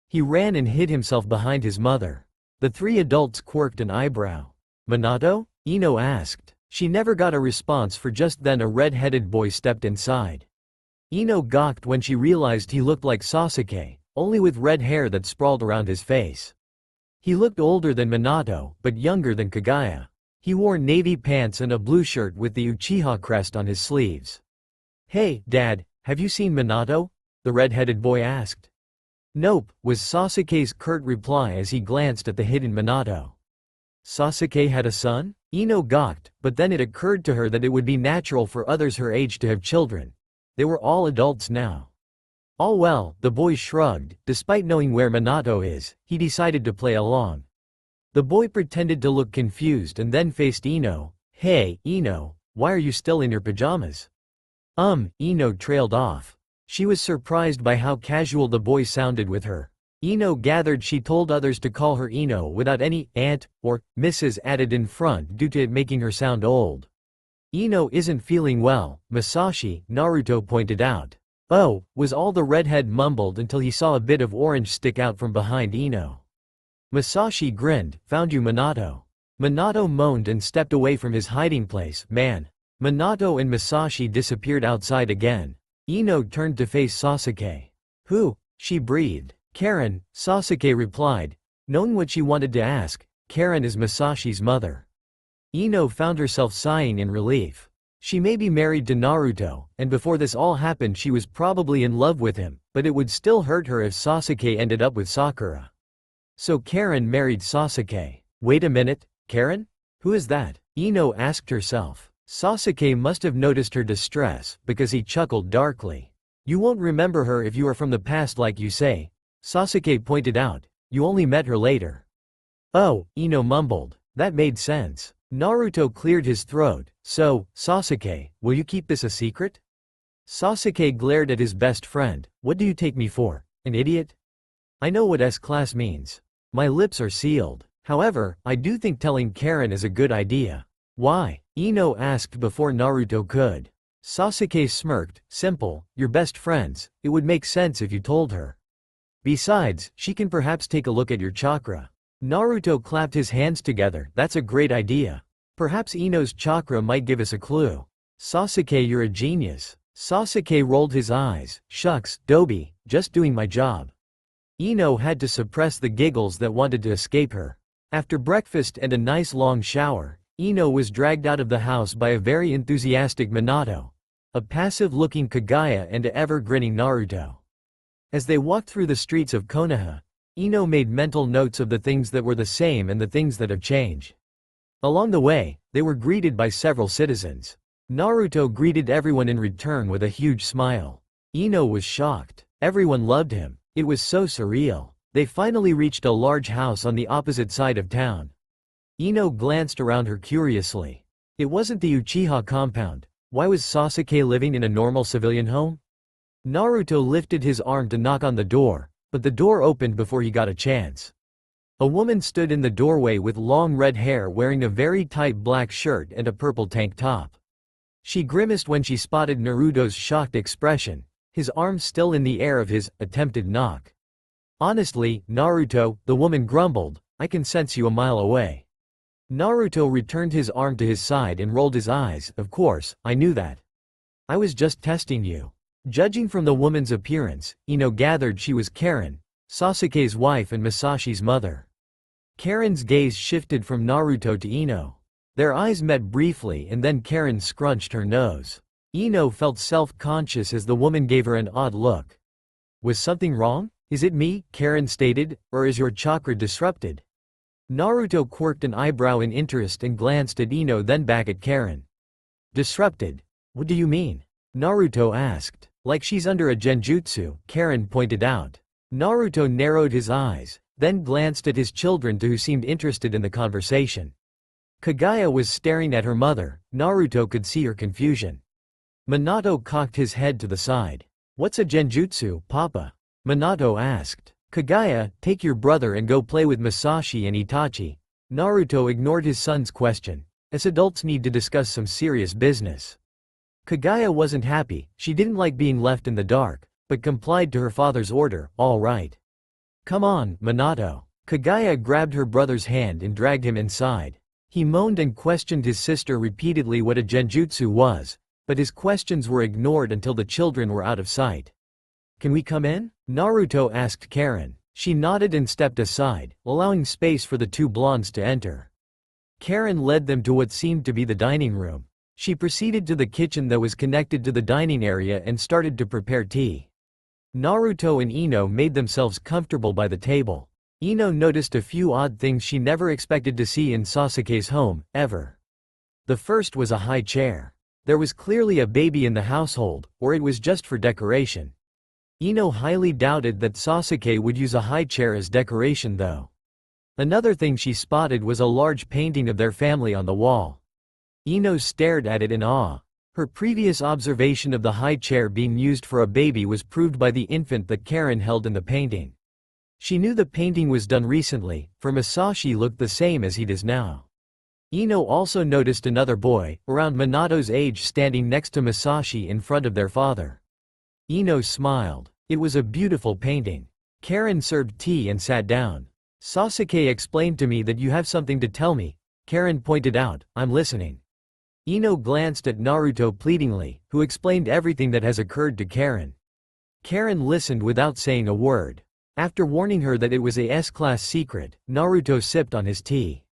He ran and hid himself behind his mother. The three adults quirked an eyebrow. Minato? Ino asked. She never got a response, for just then a red-headed boy stepped inside. Ino gawked when she realized he looked like Sasuke, only with red hair that sprawled around his face. He looked older than Minato, but younger than Kagaya. He wore navy pants and a blue shirt with the Uchiha crest on his sleeves. Hey, Dad, have you seen Minato? The red-headed boy asked. Nope, was Sasuke's curt reply as he glanced at the hidden Minato. Sasuke had a son? Ino gawked, but then it occurred to her that it would be natural for others her age to have children. They were all adults now. All well, the boy shrugged. Despite knowing where Minato is, he decided to play along. The boy pretended to look confused and then faced Ino. Hey, Ino, why are you still in your pajamas? Ino trailed off. She was surprised by how casual the boy sounded with her. Ino gathered she told others to call her Ino without any aunt or Mrs. added in front due to it making her sound old. Ino isn't feeling well, Masashi, Naruto pointed out. Oh, was all the redhead mumbled until he saw a bit of orange stick out from behind Ino. Masashi grinned, found you Minato. Minato moaned and stepped away from his hiding place. Man. Minato and Masashi disappeared outside again. Ino turned to face Sasuke. Who? She breathed. Karen, Sasuke replied. Knowing what she wanted to ask, Karen is Masashi's mother. Ino found herself sighing in relief. She may be married to Naruto, and before this all happened she was probably in love with him, but it would still hurt her if Sasuke ended up with Sakura. So Karen married Sasuke. Wait a minute, Karen? Who is that? Ino asked herself. Sasuke must have noticed her distress, because he chuckled darkly. You won't remember her if you are from the past like you say, Sasuke pointed out. You only met her later. Oh, Ino mumbled. That made sense. Naruto cleared his throat. So, Sasuke, will you keep this a secret? Sasuke glared at his best friend. What do you take me for, an idiot? I know what S-class means. My lips are sealed. However, I do think telling Karen is a good idea. Why? Ino asked before Naruto could. Sasuke smirked. Simple, you're best friends, it would make sense if you told her. Besides, she can perhaps take a look at your chakra. Naruto clapped his hands together. That's a great idea. Perhaps Ino's chakra might give us a clue. Sasuke, you're a genius. Sasuke rolled his eyes. Shucks, Dobi, just doing my job. Ino had to suppress the giggles that wanted to escape her. After breakfast and a nice long shower, Ino was dragged out of the house by a very enthusiastic Minato, a passive-looking Kagaya and a ever-grinning Naruto. As they walked through the streets of Konoha, Ino made mental notes of the things that were the same and the things that have changed. Along the way, they were greeted by several citizens. Naruto greeted everyone in return with a huge smile. Ino was shocked. Everyone loved him. It was so surreal. They finally reached a large house on the opposite side of town. Ino glanced around her curiously. It wasn't the Uchiha compound. Why was Sasuke living in a normal civilian home? Naruto lifted his arm to knock on the door, but the door opened before he got a chance. A woman stood in the doorway with long red hair wearing a very tight black shirt and a purple tank top. She grimaced when she spotted Naruto's shocked expression, his arm still in the air of his attempted knock. Honestly, Naruto, the woman grumbled, I can sense you a mile away. Naruto returned his arm to his side and rolled his eyes. Of course, I knew that. I was just testing you. Judging from the woman's appearance, Ino gathered she was Karen, Sasuke's wife and Masashi's mother. Karen's gaze shifted from Naruto to Ino. Their eyes met briefly and then Karen scrunched her nose. Ino felt self-conscious as the woman gave her an odd look. Was something wrong? Is it me, Karen stated, or is your chakra disrupted? Naruto quirked an eyebrow in interest and glanced at Ino then back at Karen. Disrupted? What do you mean? Naruto asked. Like she's under a genjutsu, Karen pointed out. Naruto narrowed his eyes, then glanced at his children who seemed interested in the conversation. Kaguya was staring at her mother. Naruto could see her confusion. Minato cocked his head to the side. What's a genjutsu, Papa? Minato asked. Kaguya, take your brother and go play with Masashi and Itachi. Naruto ignored his son's question. As adults need to discuss some serious business. Kaguya wasn't happy, she didn't like being left in the dark, but complied to her father's order. All right. Come on, Minato. Kaguya grabbed her brother's hand and dragged him inside. He moaned and questioned his sister repeatedly what a genjutsu was, but his questions were ignored until the children were out of sight. Can we come in? Naruto asked Karen. She nodded and stepped aside, allowing space for the two blondes to enter. Karen led them to what seemed to be the dining room. She proceeded to the kitchen that was connected to the dining area and started to prepare tea. Naruto and Ino made themselves comfortable by the table. Ino noticed a few odd things she never expected to see in Sasuke's home, ever. The first was a high chair. There was clearly a baby in the household, or it was just for decoration. Ino highly doubted that Sasuke would use a high chair as decoration though. Another thing she spotted was a large painting of their family on the wall. Ino stared at it in awe. Her previous observation of the high chair being used for a baby was proved by the infant that Karen held in the painting. She knew the painting was done recently, for Masashi looked the same as he does now. Ino also noticed another boy, around Minato's age, standing next to Masashi in front of their father. Ino smiled. It was a beautiful painting. Karen served tea and sat down. Sasuke explained to me that you have something to tell me. Karen pointed out. I'm listening. Ino glanced at Naruto pleadingly, who explained everything that has occurred to Karen. Karen listened without saying a word. After warning her that it was a S-class secret, Naruto sipped on his tea.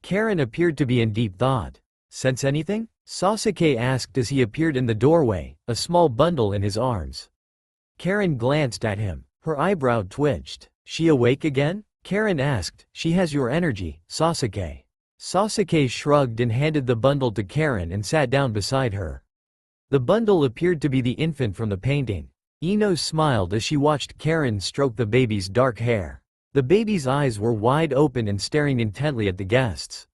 Karen appeared to be in deep thought. Sense anything? Sasuke asked as he appeared in the doorway, a small bundle in his arms. Karen glanced at him. Her eyebrow twitched. She awake again? Karen asked. She has your energy, Sasuke. Sasuke shrugged and handed the bundle to Karen and sat down beside her. The bundle appeared to be the infant from the painting. Ino smiled as she watched Karen stroke the baby's dark hair. The baby's eyes were wide open and staring intently at the guests.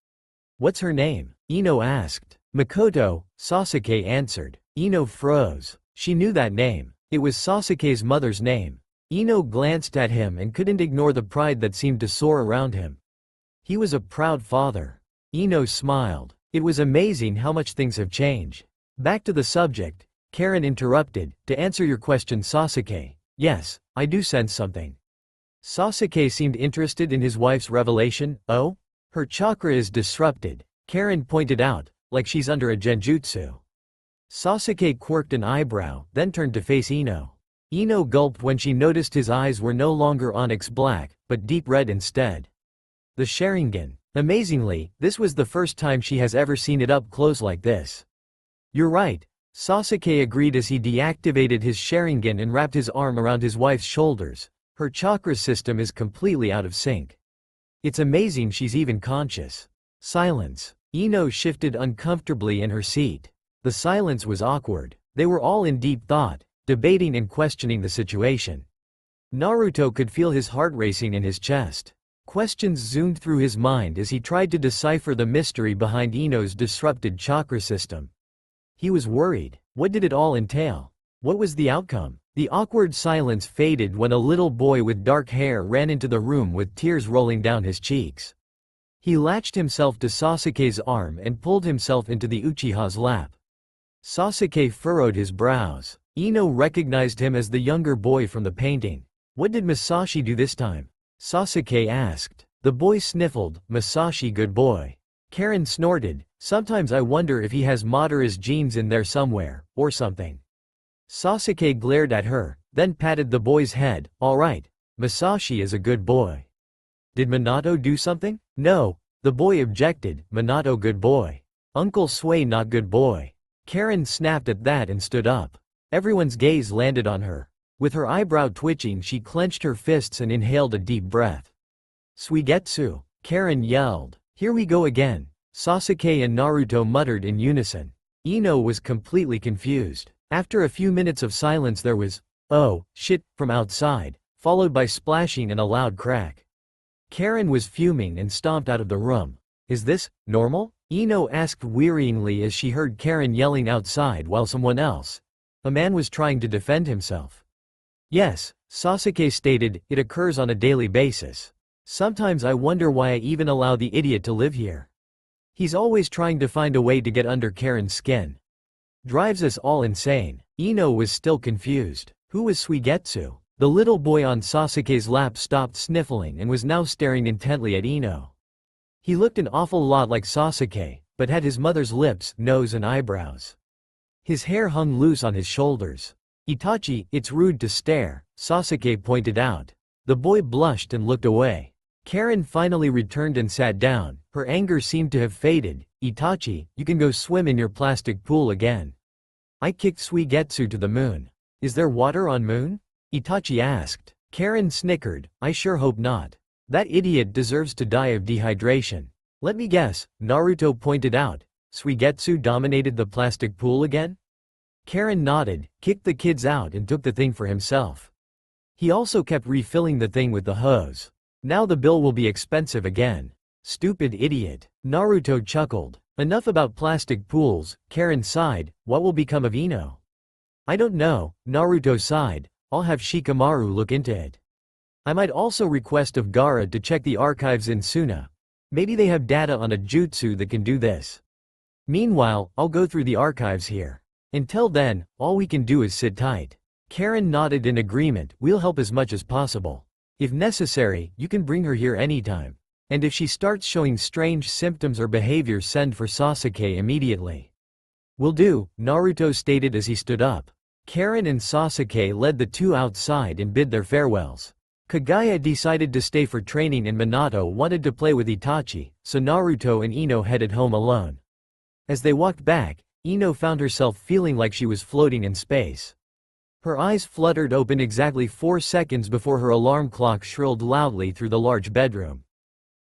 What's her name? Ino asked. Makoto, Sasuke answered. Ino froze. She knew that name. It was Sasuke's mother's name. Ino glanced at him and couldn't ignore the pride that seemed to soar around him. He was a proud father. Ino smiled. It was amazing how much things have changed. Back to the subject, Karen interrupted. To answer your question, Sasuke, yes, I do sense something. Sasuke seemed interested in his wife's revelation. Oh? Her chakra is disrupted, Karen pointed out, like she's under a genjutsu. Sasuke quirked an eyebrow, then turned to face Ino. Ino gulped when she noticed his eyes were no longer onyx black, but deep red instead. The Sharingan. Amazingly, this was the first time she has ever seen it up close like this. You're right, Sasuke agreed as he deactivated his Sharingan and wrapped his arm around his wife's shoulders. Her chakra system is completely out of sync. It's amazing she's even conscious. Silence. Ino shifted uncomfortably in her seat. The silence was awkward. They were all in deep thought, debating and questioning the situation. Naruto could feel his heart racing in his chest. Questions zoomed through his mind as he tried to decipher the mystery behind Ino's disrupted chakra system. He was worried. What did it all entail? What was the outcome? The awkward silence faded when a little boy with dark hair ran into the room with tears rolling down his cheeks. He latched himself to Sasuke's arm and pulled himself into the Uchiha's lap. Sasuke furrowed his brows. Ino recognized him as the younger boy from the painting. What did Masashi do this time? Sasuke asked. The boy sniffled. Masashi, good boy. Karen snorted. Sometimes I wonder if he has Madara's genes in there somewhere, or something. Sasuke glared at her, then patted the boy's head. Alright, Masashi is a good boy. Did Minato do something? No, the boy objected. Minato good boy. Uncle Sway not good boy. Karen snapped at that and stood up. Everyone's gaze landed on her. With her eyebrow twitching, she clenched her fists and inhaled a deep breath. Suigetsu, Karen yelled. Here we go again. Sasuke and Naruto muttered in unison. Ino was completely confused. After a few minutes of silence there was, "Oh, shit," from outside, followed by splashing and a loud crack. Karen was fuming and stomped out of the room. Is this normal? Ino asked wearyingly as she heard Karen yelling outside while someone else, a man, was trying to defend himself. Yes, Sasuke stated, it occurs on a daily basis. Sometimes I wonder why I even allow the idiot to live here. He's always trying to find a way to get under Karen's skin. Drives us all insane. Ino was still confused. Who was Suigetsu? The little boy on Sasuke's lap stopped sniffling and was now staring intently at Ino. He looked an awful lot like Sasuke, but had his mother's lips, nose and eyebrows. His hair hung loose on his shoulders. Itachi, it's rude to stare, Sasuke pointed out. The boy blushed and looked away. Karen finally returned and sat down. Her anger seemed to have faded. Itachi, you can go swim in your plastic pool again. I kicked Suigetsu to the moon. Is there water on moon? Itachi asked. Karen snickered. I sure hope not. That idiot deserves to die of dehydration. Let me guess, Naruto pointed out. Suigetsu dominated the plastic pool again? Karen nodded, kicked the kids out and took the thing for himself. He also kept refilling the thing with the hose. Now the bill will be expensive again. Stupid idiot. Naruto chuckled. Enough about plastic pools, Karen sighed. What will become of Ino? I don't know, Naruto sighed. I'll have Shikamaru look into it. I might also request of Gaara to check the archives in Suna. Maybe they have data on a jutsu that can do this. Meanwhile, I'll go through the archives here. Until then, all we can do is sit tight. Karen nodded in agreement. We'll help as much as possible. If necessary, you can bring her here anytime. And if she starts showing strange symptoms or behavior, send for Sasuke immediately. Will do, Naruto stated as he stood up. Karen and Sasuke led the two outside and bid their farewells. Kagaya decided to stay for training and Minato wanted to play with Itachi, so Naruto and Ino headed home alone. As they walked back, Ino found herself feeling like she was floating in space. Her eyes fluttered open exactly 4 seconds before her alarm clock shrilled loudly through the large bedroom.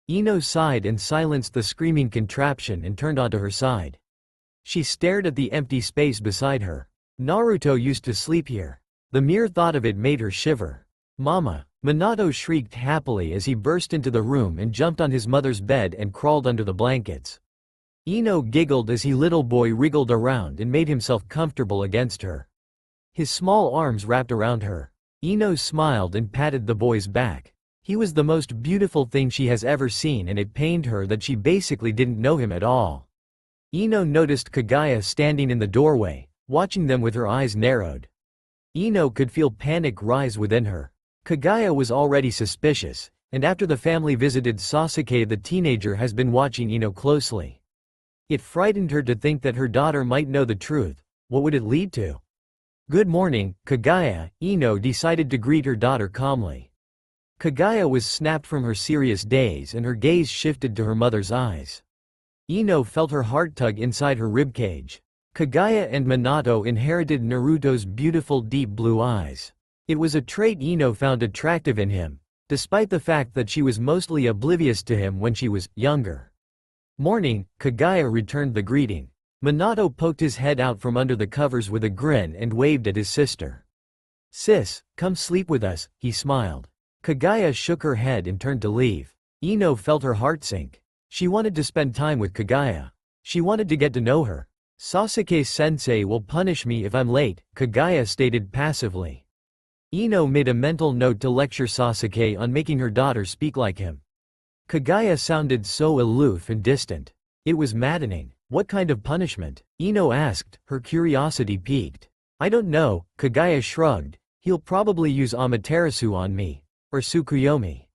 Ino sighed and silenced the screaming contraption and turned onto her side. She stared at the empty space beside her. Naruto used to sleep here. The mere thought of it made her shiver. Mama! Minato shrieked happily as he burst into the room and jumped on his mother's bed and crawled under the blankets. Ino giggled as his little boy wriggled around and made himself comfortable against her. His small arms wrapped around her. Ino smiled and patted the boy's back. He was the most beautiful thing she has ever seen and it pained her that she basically didn't know him at all. Ino noticed Kagaya standing in the doorway, watching them with her eyes narrowed. Ino could feel panic rise within her. Kagaya was already suspicious, and after the family visited Sasuke, the teenager has been watching Ino closely. It frightened her to think that her daughter might know the truth. What would it lead to? Good morning, Kagaya. Ino decided to greet her daughter calmly. Kagaya was snapped from her serious daze and her gaze shifted to her mother's eyes. Ino felt her heart tug inside her ribcage. Kagaya and Minato inherited Naruto's beautiful deep blue eyes. It was a trait Ino found attractive in him, despite the fact that she was mostly oblivious to him when she was younger. Morning, Kagaya returned the greeting. Minato poked his head out from under the covers with a grin and waved at his sister. Sis, come sleep with us, he smiled. Kagaya shook her head and turned to leave. Ino felt her heart sink. She wanted to spend time with Kagaya. She wanted to get to know her. Sasuke-sensei will punish me if I'm late, Kagaya stated passively. Ino made a mental note to lecture Sasuke on making her daughter speak like him. Kagaya sounded so aloof and distant. It was maddening. What kind of punishment? Ino asked, her curiosity piqued. I don't know, Kagaya shrugged. He'll probably use Amaterasu on me. Or Tsukuyomi.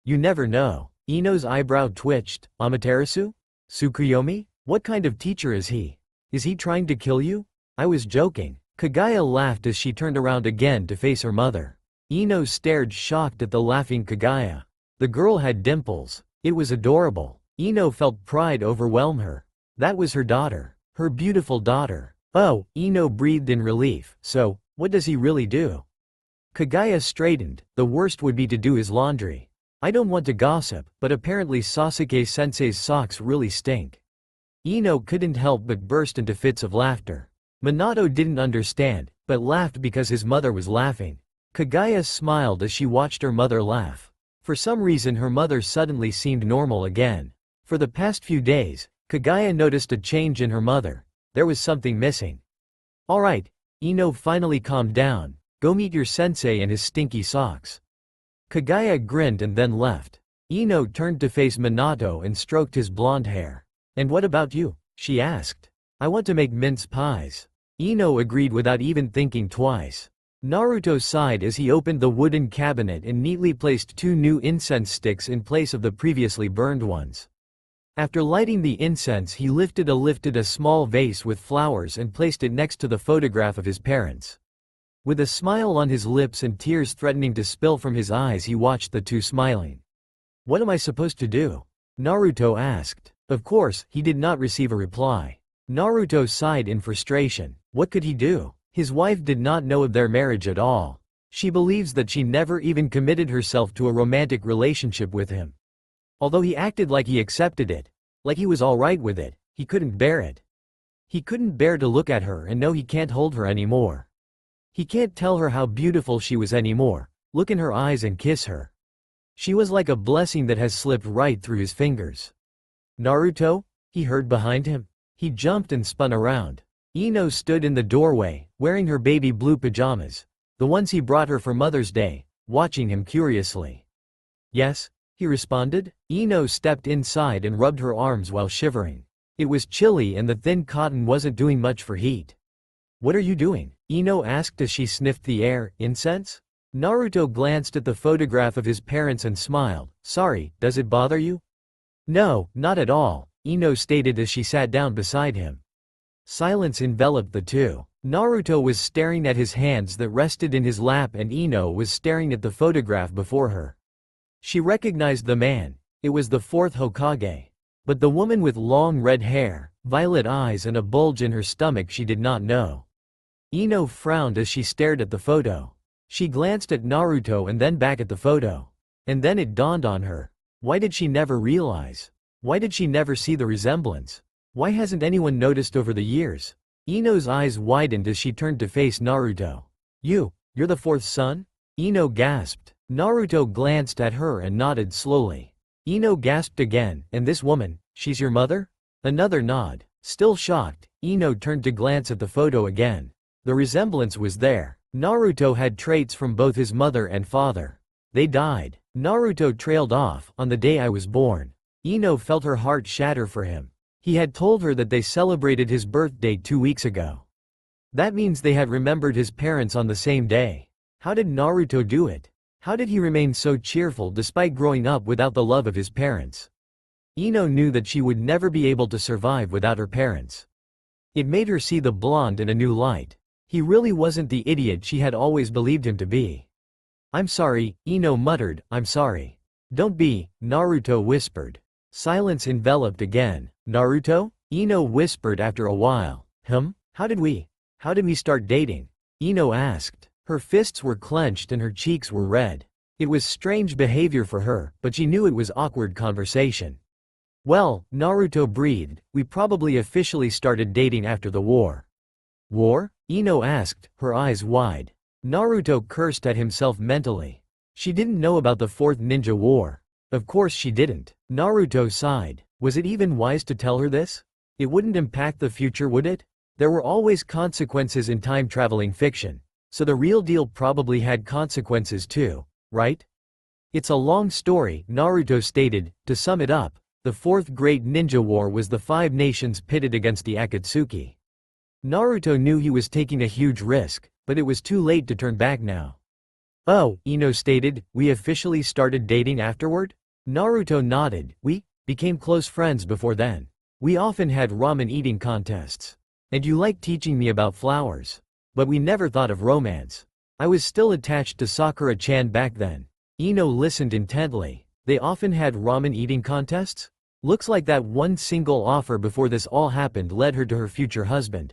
You never know. Ino's eyebrow twitched. Amaterasu? Tsukuyomi? What kind of teacher is he? Is he trying to kill you? I was joking. Kaguya laughed as she turned around again to face her mother. Ino stared shocked at the laughing Kaguya. The girl had dimples. It was adorable. Ino felt pride overwhelm her. That was her daughter. Her beautiful daughter. Oh, Ino breathed in relief. So, what does he really do? Kaguya straightened. The worst would be to do his laundry. I don't want to gossip, but apparently Sasuke-sensei's socks really stink. Ino couldn't help but burst into fits of laughter. Minato didn't understand, but laughed because his mother was laughing. Kaguya smiled as she watched her mother laugh. For some reason her mother suddenly seemed normal again. For the past few days, Kaguya noticed a change in her mother. There was something missing. Alright, Ino finally calmed down. Go meet your sensei and his stinky socks. Kaguya grinned and then left. Ino turned to face Minato and stroked his blonde hair. And what about you? She asked. I want to make mince pies. Ino agreed without even thinking twice. Naruto sighed as he opened the wooden cabinet and neatly placed 2 new incense sticks in place of the previously burned ones. After lighting the incense, he lifted a small vase with flowers and placed it next to the photograph of his parents. With a smile on his lips and tears threatening to spill from his eyes, he watched the two smiling. What am I supposed to do? Naruto asked. Of course, he did not receive a reply. Naruto sighed in frustration. What could he do? His wife did not know of their marriage at all. She believes that she never even committed herself to a romantic relationship with him. Although he acted like he accepted it, like he was alright with it, he couldn't bear it. He couldn't bear to look at her and know he can't hold her anymore. He can't tell her how beautiful she was anymore, look in her eyes and kiss her. She was like a blessing that has slipped right through his fingers. Naruto? He heard behind him. He jumped and spun around. Ino stood in the doorway, wearing her baby blue pajamas, the ones he brought her for Mother's Day, watching him curiously. Yes, he responded. Ino stepped inside and rubbed her arms while shivering. It was chilly and the thin cotton wasn't doing much for heat. What are you doing? Ino asked as she sniffed the air. Incense? Naruto glanced at the photograph of his parents and smiled. Sorry, does it bother you? No, not at all, Ino stated as she sat down beside him. Silence enveloped the two. Naruto was staring at his hands that rested in his lap and Ino was staring at the photograph before her. She recognized the man. It was the 4th Hokage. But the woman with long red hair, violet eyes and a bulge in her stomach she did not know. Ino frowned as she stared at the photo. She glanced at Naruto and then back at the photo. And then it dawned on her. Why did she never realize? Why did she never see the resemblance? Why hasn't anyone noticed over the years? Ino's eyes widened as she turned to face Naruto. You're the 4th son? Ino gasped. Naruto glanced at her and nodded slowly. Ino gasped again. And this woman, she's your mother? Another nod. Still shocked, Ino turned to glance at the photo again. The resemblance was there. Naruto had traits from both his mother and father. They died. Naruto trailed off. On the day I was born. Ino felt her heart shatter for him. He had told her that they celebrated his birthday 2 weeks ago. That means they had remembered his parents on the same day. How did Naruto do it? How did he remain so cheerful despite growing up without the love of his parents? Ino knew that she would never be able to survive without her parents. It made her see the blonde in a new light. He really wasn't the idiot she had always believed him to be. I'm sorry, Ino muttered, I'm sorry. Don't be, Naruto whispered. Silence enveloped again. Naruto? Ino whispered after a while. How did we start dating? Ino asked. Her fists were clenched and her cheeks were red. It was strange behavior for her, but she knew it was awkward conversation. Well, Naruto breathed, we probably officially started dating after the war. War? Ino asked, her eyes wide. Naruto cursed at himself mentally. She didn't know about the 4th Ninja War. Of course she didn't. Naruto sighed. Was it even wise to tell her this? It wouldn't impact the future, would it? There were always consequences in time-traveling fiction, so the real deal probably had consequences too, right? It's a long story, Naruto stated. To sum it up, the 4th Great Ninja War was the 5 nations pitted against the Akatsuki. Naruto knew he was taking a huge risk, but it was too late to turn back now. Oh, Ino stated, we officially started dating afterward? Naruto nodded. We became close friends before then. We often had ramen eating contests. And you liked teaching me about flowers. But we never thought of romance. I was still attached to Sakura-chan back then. Ino listened intently. They often had ramen eating contests? Looks like that one single offer before this all happened led her to her future husband.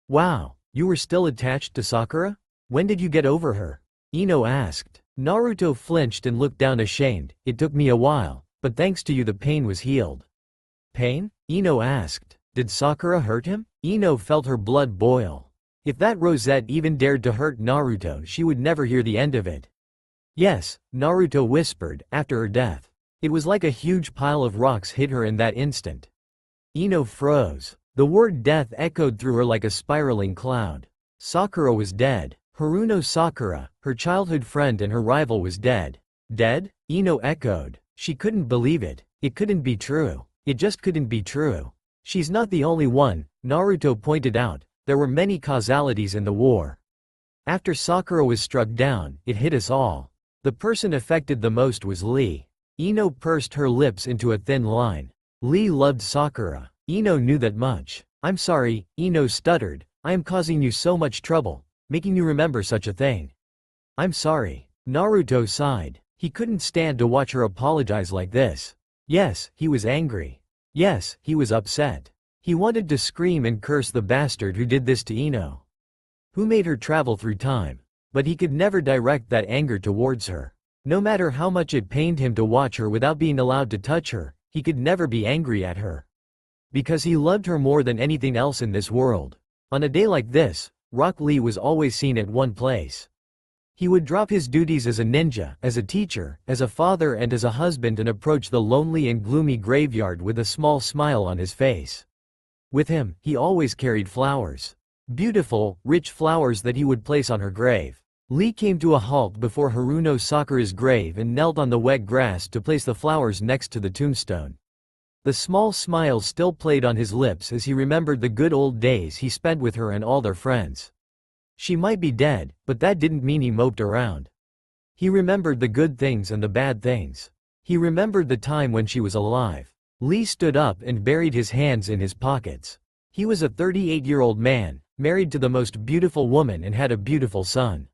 Wow, you were still attached to Sakura? When did you get over her? Ino asked. Naruto flinched and looked down ashamed. It took me a while, but thanks to you the pain was healed. Pain? Ino asked. Did Sakura hurt him? Ino felt her blood boil. If that rosette even dared to hurt Naruto, she would never hear the end of it. Yes, Naruto whispered, after her death. It was like a huge pile of rocks hit her in that instant. Ino froze. The word death echoed through her like a spiraling cloud. Sakura was dead. Haruno Sakura, her childhood friend and her rival, was dead. Dead? Ino echoed. She couldn't believe it. It couldn't be true. It just couldn't be true. She's not the only one, Naruto pointed out. There were many causalities in the war. After Sakura was struck down, it hit us all. The person affected the most was Lee. Ino pursed her lips into a thin line. Lee loved Sakura. Ino knew that much. I'm sorry, Ino stuttered. I am causing you so much trouble, making you remember such a thing. I'm sorry. Naruto sighed. He couldn't stand to watch her apologize like this. Yes, he was angry. Yes, he was upset. He wanted to scream and curse the bastard who did this to Ino. Who made her travel through time. But he could never direct that anger towards her. No matter how much it pained him to watch her without being allowed to touch her, he could never be angry at her. Because he loved her more than anything else in this world. On a day like this, Rock Lee was always seen at one place. He would drop his duties as a ninja, as a teacher, as a father and as a husband and approach the lonely and gloomy graveyard with a small smile on his face. With him, he always carried flowers. Beautiful, rich flowers that he would place on her grave. Lee came to a halt before Haruno Sakura's grave and knelt on the wet grass to place the flowers next to the tombstone. The small smile still played on his lips as he remembered the good old days he spent with her and all their friends. She might be dead, but that didn't mean he moped around. He remembered the good things and the bad things. He remembered the time when she was alive. Lee stood up and buried his hands in his pockets. He was a 38-year-old man, married to the most beautiful woman and had a beautiful son.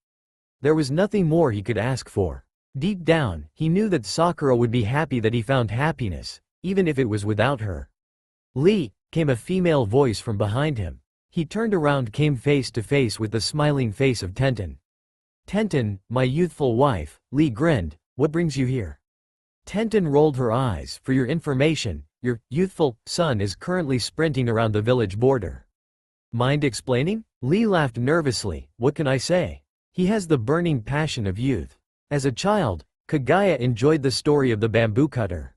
There was nothing more he could ask for. Deep down, he knew that Sakura would be happy that he found happiness, even if it was without her. Lee, came a female voice from behind him. He turned around, came face to face with the smiling face of Tenten. Tenten, my youthful wife, Lee grinned, what brings you here? Tenten rolled her eyes. For your information, your youthful son is currently sprinting around the village border. Mind explaining? Lee laughed nervously. What can I say? He has the burning passion of youth. As a child, Kagaya enjoyed the story of the bamboo cutter.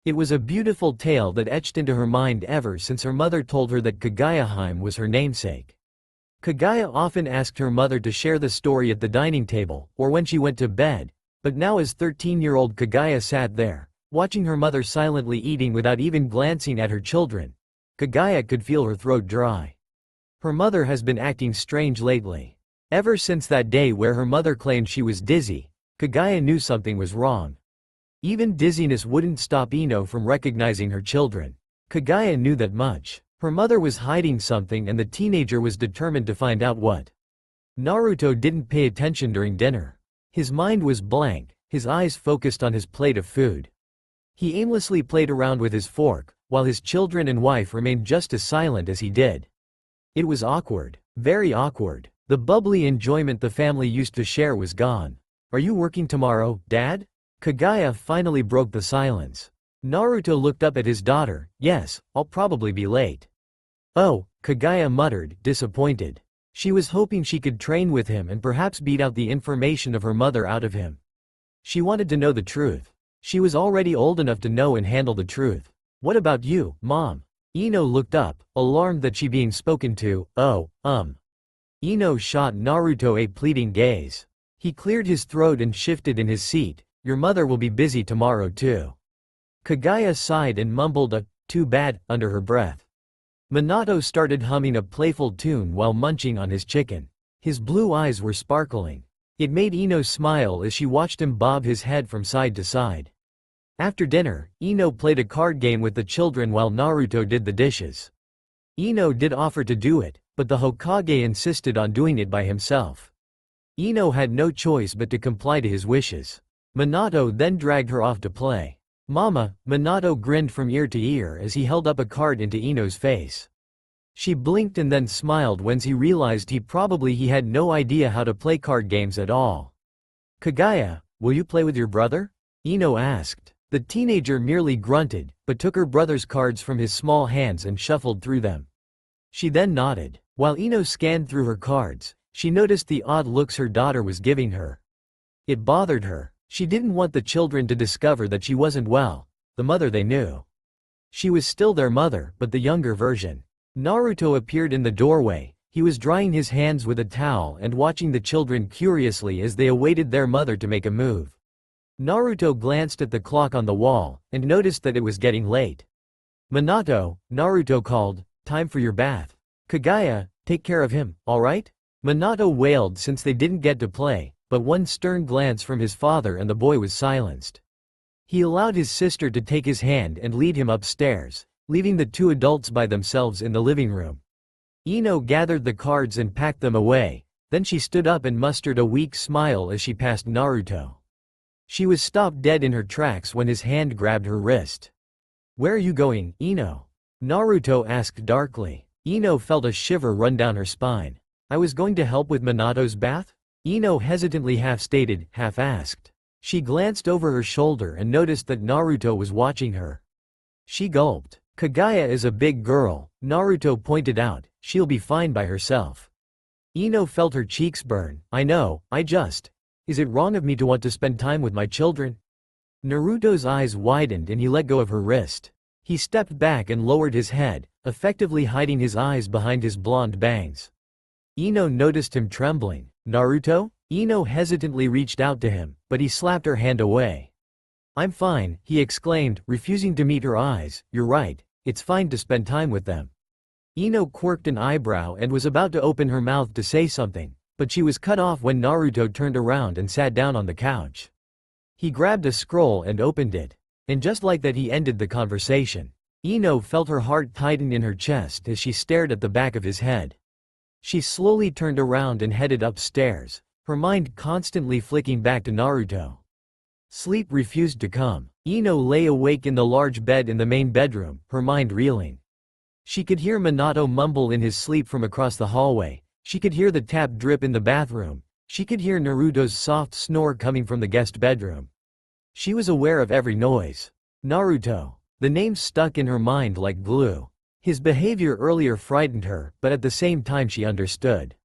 It was a beautiful tale that etched into her mind ever since her mother told her that Kagayaheim was her namesake. Kagaya often asked her mother to share the story at the dining table, or when she went to bed, but now as 13-year-old Kagaya sat there, watching her mother silently eating without even glancing at her children. Kagaya could feel her throat dry. Her mother has been acting strange lately. Ever since that day where her mother claimed she was dizzy, Kagaya knew something was wrong. Even dizziness wouldn't stop Ino from recognizing her children. Kagaya knew that much. Her mother was hiding something and the teenager was determined to find out what. Naruto didn't pay attention during dinner. His mind was blank, his eyes focused on his plate of food. He aimlessly played around with his fork, while his children and wife remained just as silent as he did. It was awkward, very awkward. The bubbly enjoyment the family used to share was gone. Are you working tomorrow, Dad? Kagaya finally broke the silence. Naruto looked up at his daughter. Yes, I'll probably be late. Oh, Kagaya muttered, disappointed. She was hoping she could train with him and perhaps beat out the information of her mother out of him. She wanted to know the truth. She was already old enough to know and handle the truth. What about you, Mom? Ino looked up, alarmed that she being spoken to. Oh, Ino shot Naruto a pleading gaze. He cleared his throat and shifted in his seat. Your mother will be busy tomorrow too. Kagaya sighed and mumbled a, too bad, under her breath. Minato started humming a playful tune while munching on his chicken. His blue eyes were sparkling. It made Ino smile as she watched him bob his head from side to side. After dinner, Ino played a card game with the children while Naruto did the dishes. Ino did offer to do it, but the Hokage insisted on doing it by himself. Ino had no choice but to comply to his wishes. Minato then dragged her off to play. "Mama," Minato grinned from ear to ear as he held up a card into Ino's face. She blinked and then smiled when he realized he had no idea how to play card games at all. "Kagaya, will you play with your brother?" Ino asked. The teenager merely grunted, but took her brother's cards from his small hands and shuffled through them. She then nodded. While Ino scanned through her cards, she noticed the odd looks her daughter was giving her. It bothered her. She didn't want the children to discover that she wasn't well, the mother they knew. She was still their mother, but the younger version. Naruto appeared in the doorway. He was drying his hands with a towel and watching the children curiously as they awaited their mother to make a move. Naruto glanced at the clock on the wall, and noticed that it was getting late. "Minato," Naruto called, "time for your bath. Kagaya, take care of him, alright?" Minato wailed since they didn't get to play, but one stern glance from his father and the boy was silenced. He allowed his sister to take his hand and lead him upstairs, leaving the two adults by themselves in the living room. Ino gathered the cards and packed them away, then she stood up and mustered a weak smile as she passed Naruto. She was stopped dead in her tracks when his hand grabbed her wrist. "Where are you going, Ino?" Naruto asked darkly. Ino felt a shiver run down her spine. "I was going to help with Minato's bath?" Ino hesitantly half-stated, half-asked. She glanced over her shoulder and noticed that Naruto was watching her. She gulped. "Kagaya is a big girl," Naruto pointed out. "She'll be fine by herself." Ino felt her cheeks burn. "I know, Is it wrong of me to want to spend time with my children?" Naruto's eyes widened and he let go of her wrist. He stepped back and lowered his head, effectively hiding his eyes behind his blonde bangs. Ino noticed him trembling. "Naruto?" Ino hesitantly reached out to him, but he slapped her hand away. "I'm fine," he exclaimed, refusing to meet her eyes. "You're right, it's fine to spend time with them." Ino quirked an eyebrow and was about to open her mouth to say something, but she was cut off when Naruto turned around and sat down on the couch. He grabbed a scroll and opened it. And just like that he ended the conversation. Ino felt her heart tighten in her chest as she stared at the back of his head. She slowly turned around and headed upstairs, her mind constantly flicking back to Naruto. Sleep refused to come. Ino lay awake in the large bed in the main bedroom, her mind reeling. She could hear Minato mumble in his sleep from across the hallway. She could hear the tap drip in the bathroom. She could hear Naruto's soft snore coming from the guest bedroom. She was aware of every noise. Naruto. The name stuck in her mind like glue. His behavior earlier frightened her, but at the same time she understood.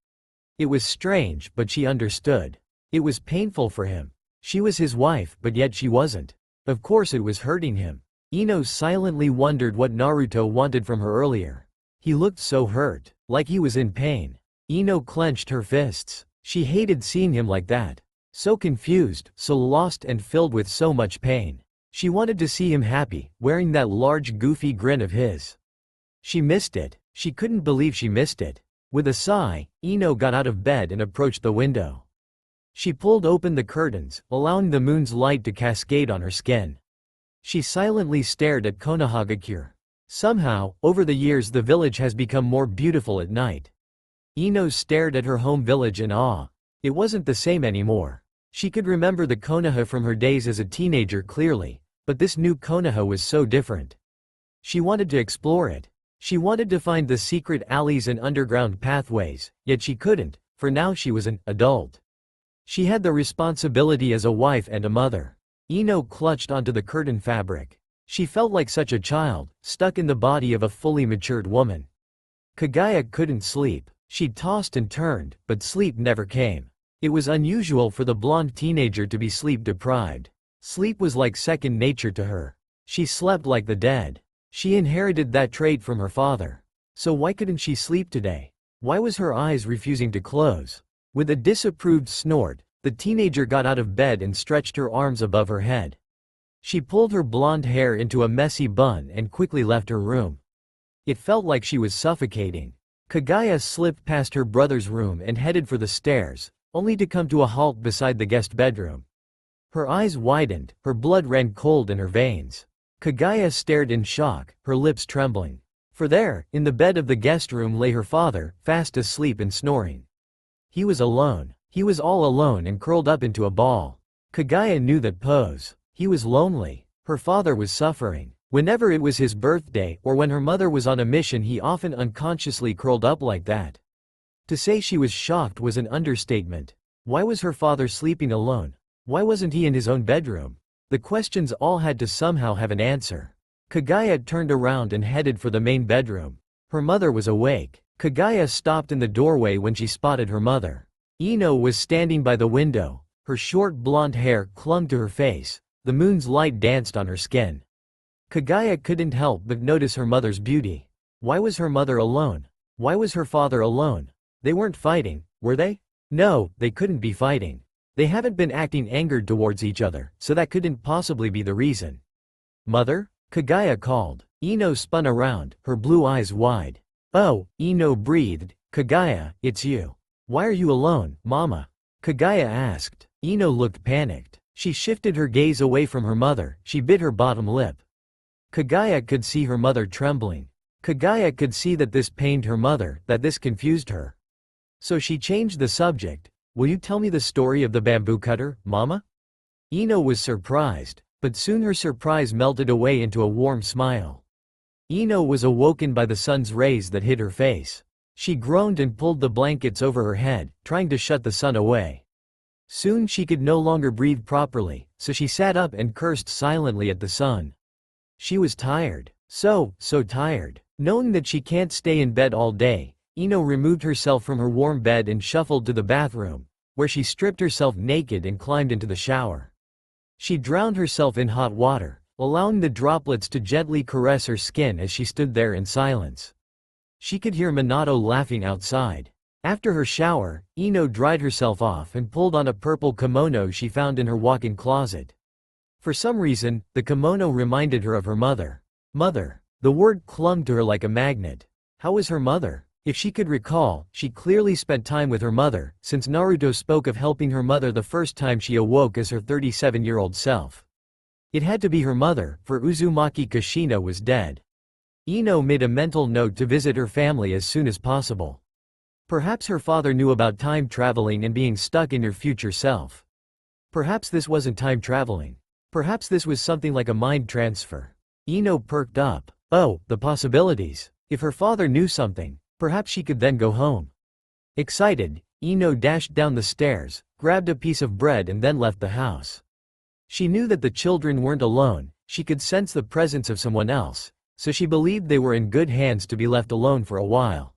It was strange, but she understood. It was painful for him. She was his wife, but yet she wasn't. Of course it was hurting him. Ino silently wondered what Naruto wanted from her earlier. He looked so hurt, like he was in pain. Ino clenched her fists. She hated seeing him like that. So confused, so lost and filled with so much pain. She wanted to see him happy, wearing that large goofy grin of his. She missed it. She couldn't believe she missed it. With a sigh, Ino got out of bed and approached the window. She pulled open the curtains, allowing the moon's light to cascade on her skin. She silently stared at Konohagakure. Somehow, over the years the village has become more beautiful at night. Ino stared at her home village in awe. It wasn't the same anymore. She could remember the Konoha from her days as a teenager clearly, but this new Konoha was so different. She wanted to explore it. She wanted to find the secret alleys and underground pathways, yet she couldn't, for now she was an adult. She had the responsibility as a wife and a mother. Ino clutched onto the curtain fabric. She felt like such a child, stuck in the body of a fully matured woman. Kagaya couldn't sleep. She tossed and turned, but sleep never came. It was unusual for the blonde teenager to be sleep-deprived. Sleep was like second nature to her. She slept like the dead. She inherited that trait from her father. So why couldn't she sleep today? Why was her eyes refusing to close? With a disapproved snort, the teenager got out of bed and stretched her arms above her head. She pulled her blonde hair into a messy bun and quickly left her room. It felt like she was suffocating. Kagaya slipped past her brother's room and headed for the stairs, only to come to a halt beside the guest bedroom. Her eyes widened, her blood ran cold in her veins. Kaguya stared in shock, her lips trembling. For there, in the bed of the guest room lay her father, fast asleep and snoring. He was alone. He was all alone and curled up into a ball. Kaguya knew that pose. He was lonely. Her father was suffering. Whenever it was his birthday or when her mother was on a mission, he often unconsciously curled up like that. To say she was shocked was an understatement. Why was her father sleeping alone? Why wasn't he in his own bedroom? The questions all had to somehow have an answer. Kaguya turned around and headed for the main bedroom. Her mother was awake. Kaguya stopped in the doorway when she spotted her mother. Ino was standing by the window. Her short blonde hair clung to her face. The moon's light danced on her skin. Kaguya couldn't help but notice her mother's beauty. Why was her mother alone? Why was her father alone? They weren't fighting, were they? No, they couldn't be fighting. They haven't been acting angered towards each other, so that couldn't possibly be the reason. Mother? Kaguya called. Ino spun around, her blue eyes wide. Oh, Ino breathed. Kaguya, it's you. Why are you alone, Mama? Kaguya asked. Ino looked panicked. She shifted her gaze away from her mother, she bit her bottom lip. Kaguya could see her mother trembling. Kaguya could see that this pained her mother, that this confused her. So she changed the subject. Will you tell me the story of the bamboo cutter, Mama? Ino was surprised, but soon her surprise melted away into a warm smile. Ino was awoken by the sun's rays that hit her face. She groaned and pulled the blankets over her head, trying to shut the sun away. Soon she could no longer breathe properly, so she sat up and cursed silently at the sun. She was tired. So tired. Knowing that she can't stay in bed all day, Ino removed herself from her warm bed and shuffled to the bathroom, where she stripped herself naked and climbed into the shower. She drowned herself in hot water, allowing the droplets to gently caress her skin as she stood there in silence. She could hear Minato laughing outside. After her shower, Ino dried herself off and pulled on a purple kimono she found in her walk-in closet. For some reason, the kimono reminded her of her mother. Mother. The word clung to her like a magnet. How was her mother? If she could recall, she clearly spent time with her mother, since Naruto spoke of helping her mother the first time she awoke as her 37-year-old self. It had to be her mother, for Uzumaki Kushina was dead. Ino made a mental note to visit her family as soon as possible. Perhaps her father knew about time traveling and being stuck in her future self. Perhaps this wasn't time traveling. Perhaps this was something like a mind transfer. Ino perked up. Oh, the possibilities. If her father knew something, perhaps she could then go home. Excited, Ino dashed down the stairs, grabbed a piece of bread and then left the house. She knew that the children weren't alone, she could sense the presence of someone else, so she believed they were in good hands to be left alone for a while.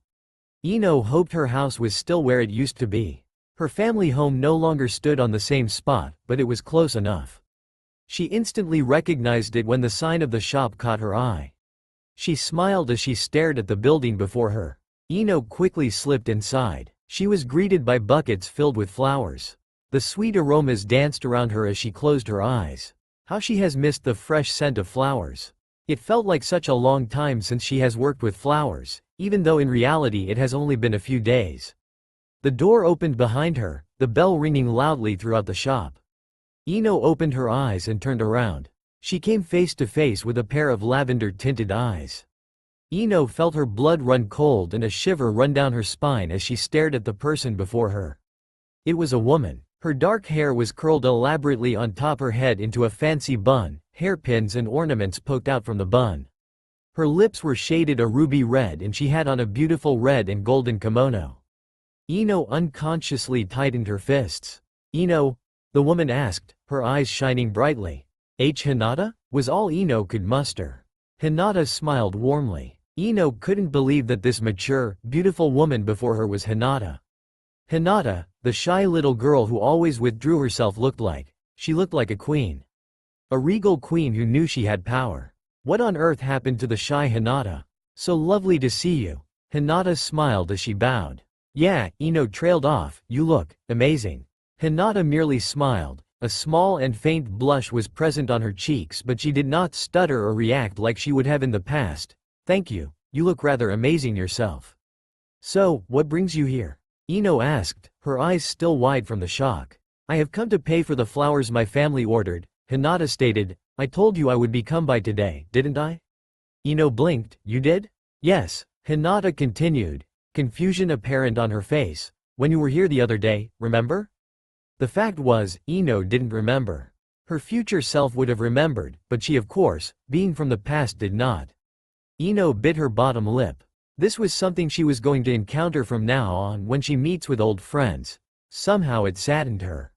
Ino hoped her house was still where it used to be. Her family home no longer stood on the same spot, but it was close enough. She instantly recognized it when the sign of the shop caught her eye. She smiled as she stared at the building before her. Ino quickly slipped inside. She was greeted by buckets filled with flowers. The sweet aromas danced around her as she closed her eyes. How she has missed the fresh scent of flowers. It felt like such a long time since she has worked with flowers, even though in reality it has only been a few days. The door opened behind her, the bell ringing loudly throughout the shop. Ino opened her eyes and turned around. She came face to face with a pair of lavender-tinted eyes. Ino felt her blood run cold and a shiver run down her spine as she stared at the person before her. It was a woman. Her dark hair was curled elaborately on top her head into a fancy bun, hairpins and ornaments poked out from the bun. Her lips were shaded a ruby red and she had on a beautiful red and golden kimono. Ino unconsciously tightened her fists. Ino? The woman asked, her eyes shining brightly. Hinata? Was all Ino could muster. Hinata smiled warmly. Ino couldn't believe that this mature, beautiful woman before her was Hinata. Hinata, the shy little girl who always withdrew herself she looked like a queen. A regal queen who knew she had power. What on earth happened to the shy Hinata? So lovely to see you. Hinata smiled as she bowed. Yeah, Ino trailed off, you look amazing. Hinata merely smiled. A small and faint blush was present on her cheeks, but she did not stutter or react like she would have in the past. Thank you, you look rather amazing yourself. So, what brings you here? Ino asked, her eyes still wide from the shock. I have come to pay for the flowers my family ordered, Hinata stated. I told you I would be come by today, didn't I? Ino blinked. You did? Yes, Hinata continued, confusion apparent on her face. When you were here the other day, remember? The fact was, Ino didn't remember. Her future self would have remembered, but she of course, being from the past, did not. Ino bit her bottom lip. This was something she was going to encounter from now on when she meets with old friends. Somehow it saddened her.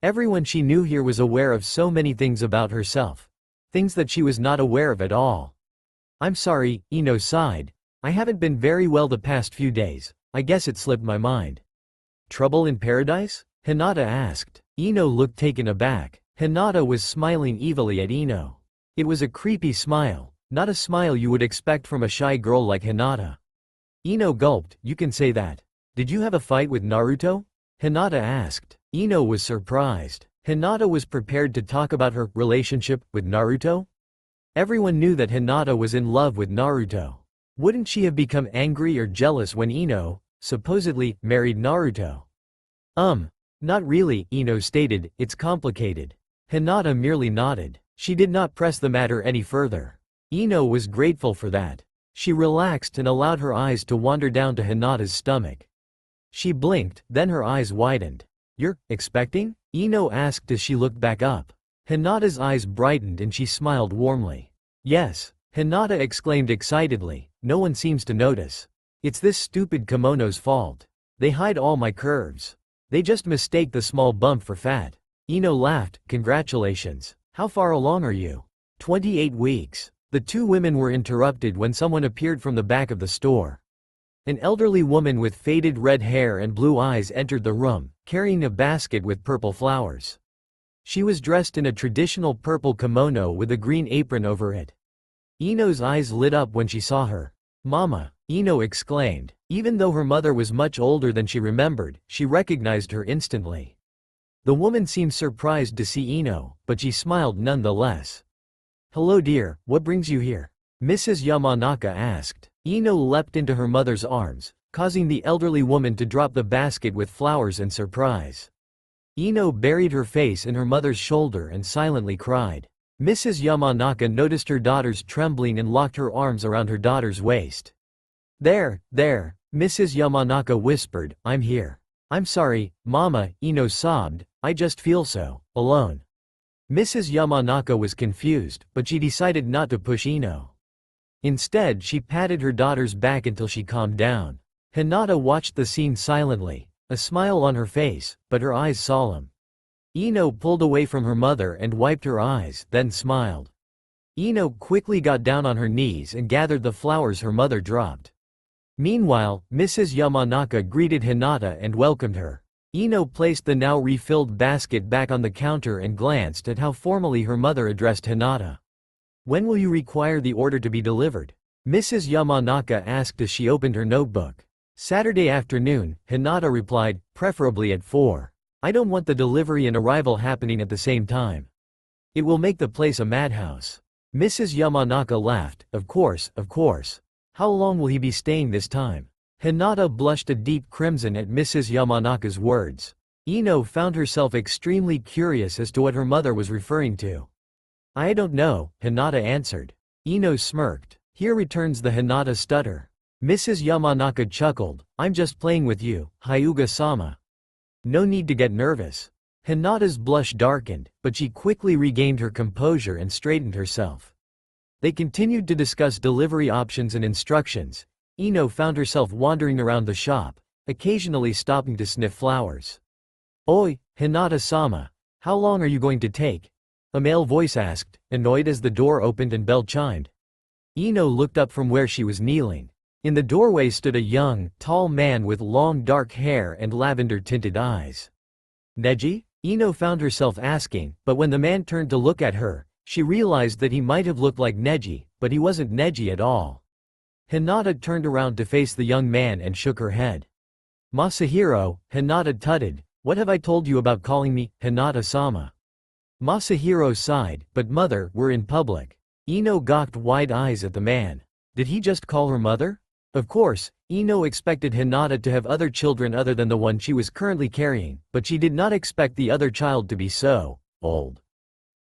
Everyone she knew here was aware of so many things about herself. Things that she was not aware of at all. I'm sorry, Ino sighed. I haven't been very well the past few days. I guess it slipped my mind. Trouble in paradise? Hinata asked. Ino looked taken aback. Hinata was smiling evilly at Ino. It was a creepy smile, not a smile you would expect from a shy girl like Hinata. Ino gulped. You can say that. Did you have a fight with Naruto? Hinata asked. Ino was surprised. Hinata was prepared to talk about her relationship with Naruto? Everyone knew that Hinata was in love with Naruto. Wouldn't she have become angry or jealous when Ino, supposedly, married Naruto? Not really, Ino stated. It's complicated. Hinata merely nodded. She did not press the matter any further. Ino was grateful for that. She relaxed and allowed her eyes to wander down to Hinata's stomach. She blinked, then her eyes widened. You're expecting? Ino asked as she looked back up. Hinata's eyes brightened and she smiled warmly. Yes, Hinata exclaimed excitedly. No one seems to notice. It's this stupid kimono's fault. They hide all my curves. They just mistake the small bump for fat. Ino laughed. Congratulations. How far along are you? 28 weeks. The two women were interrupted when someone appeared from the back of the store. An elderly woman with faded red hair and blue eyes entered the room, carrying a basket with purple flowers. She was dressed in a traditional purple kimono with a green apron over it. Ino's eyes lit up when she saw her. Mama, Ino exclaimed. Even though her mother was much older than she remembered, she recognized her instantly. The woman seemed surprised to see Ino, but she smiled nonetheless. Hello dear, what brings you here? Mrs. Yamanaka asked. Ino leapt into her mother's arms, causing the elderly woman to drop the basket with flowers in surprise. Ino buried her face in her mother's shoulder and silently cried. Mrs. Yamanaka noticed her daughter's trembling and locked her arms around her daughter's waist. There, Mrs. Yamanaka whispered, I'm here. I'm sorry, Mama, Ino sobbed, I just feel so alone. Mrs. Yamanaka was confused, but she decided not to push Ino. Instead, she patted her daughter's back until she calmed down. Hinata watched the scene silently, a smile on her face, but her eyes solemn. Ino pulled away from her mother and wiped her eyes, then smiled. Ino quickly got down on her knees and gathered the flowers her mother dropped. Meanwhile, Mrs. Yamanaka greeted Hinata and welcomed her. Ino placed the now refilled basket back on the counter and glanced at how formally her mother addressed Hinata. When will you require the order to be delivered? Mrs. Yamanaka asked as she opened her notebook. Saturday afternoon, Hinata replied, preferably at 4. I don't want the delivery and arrival happening at the same time. It will make the place a madhouse. Mrs. Yamanaka laughed. Of course. How long will he be staying this time? Hinata blushed a deep crimson at Mrs. Yamanaka's words. Ino found herself extremely curious as to what her mother was referring to. I don't know, Hinata answered. Ino smirked. Here returns the Hinata stutter. Mrs. Yamanaka chuckled. I'm just playing with you, Hyuga-sama. No need to get nervous. Hinata's blush darkened, but she quickly regained her composure and straightened herself. They continued to discuss delivery options and instructions. Ino found herself wandering around the shop, occasionally stopping to sniff flowers. Oi, Hinata-sama, how long are you going to take? A male voice asked, annoyed as the door opened and bell chimed. Ino looked up from where she was kneeling. In the doorway stood a young, tall man with long dark hair and lavender-tinted eyes. Neji? Ino found herself asking, but when the man turned to look at her, she realized that he might have looked like Neji, but he wasn't Neji at all. Hinata turned around to face the young man and shook her head. Masahiro, Hinata tutted, what have I told you about calling me, Hinata-sama? Masahiro sighed, but mother, we're in public. Ino gawked wide eyes at the man. Did he just call her mother? Of course, Ino expected Hinata to have other children other than the one she was currently carrying, but she did not expect the other child to be so old.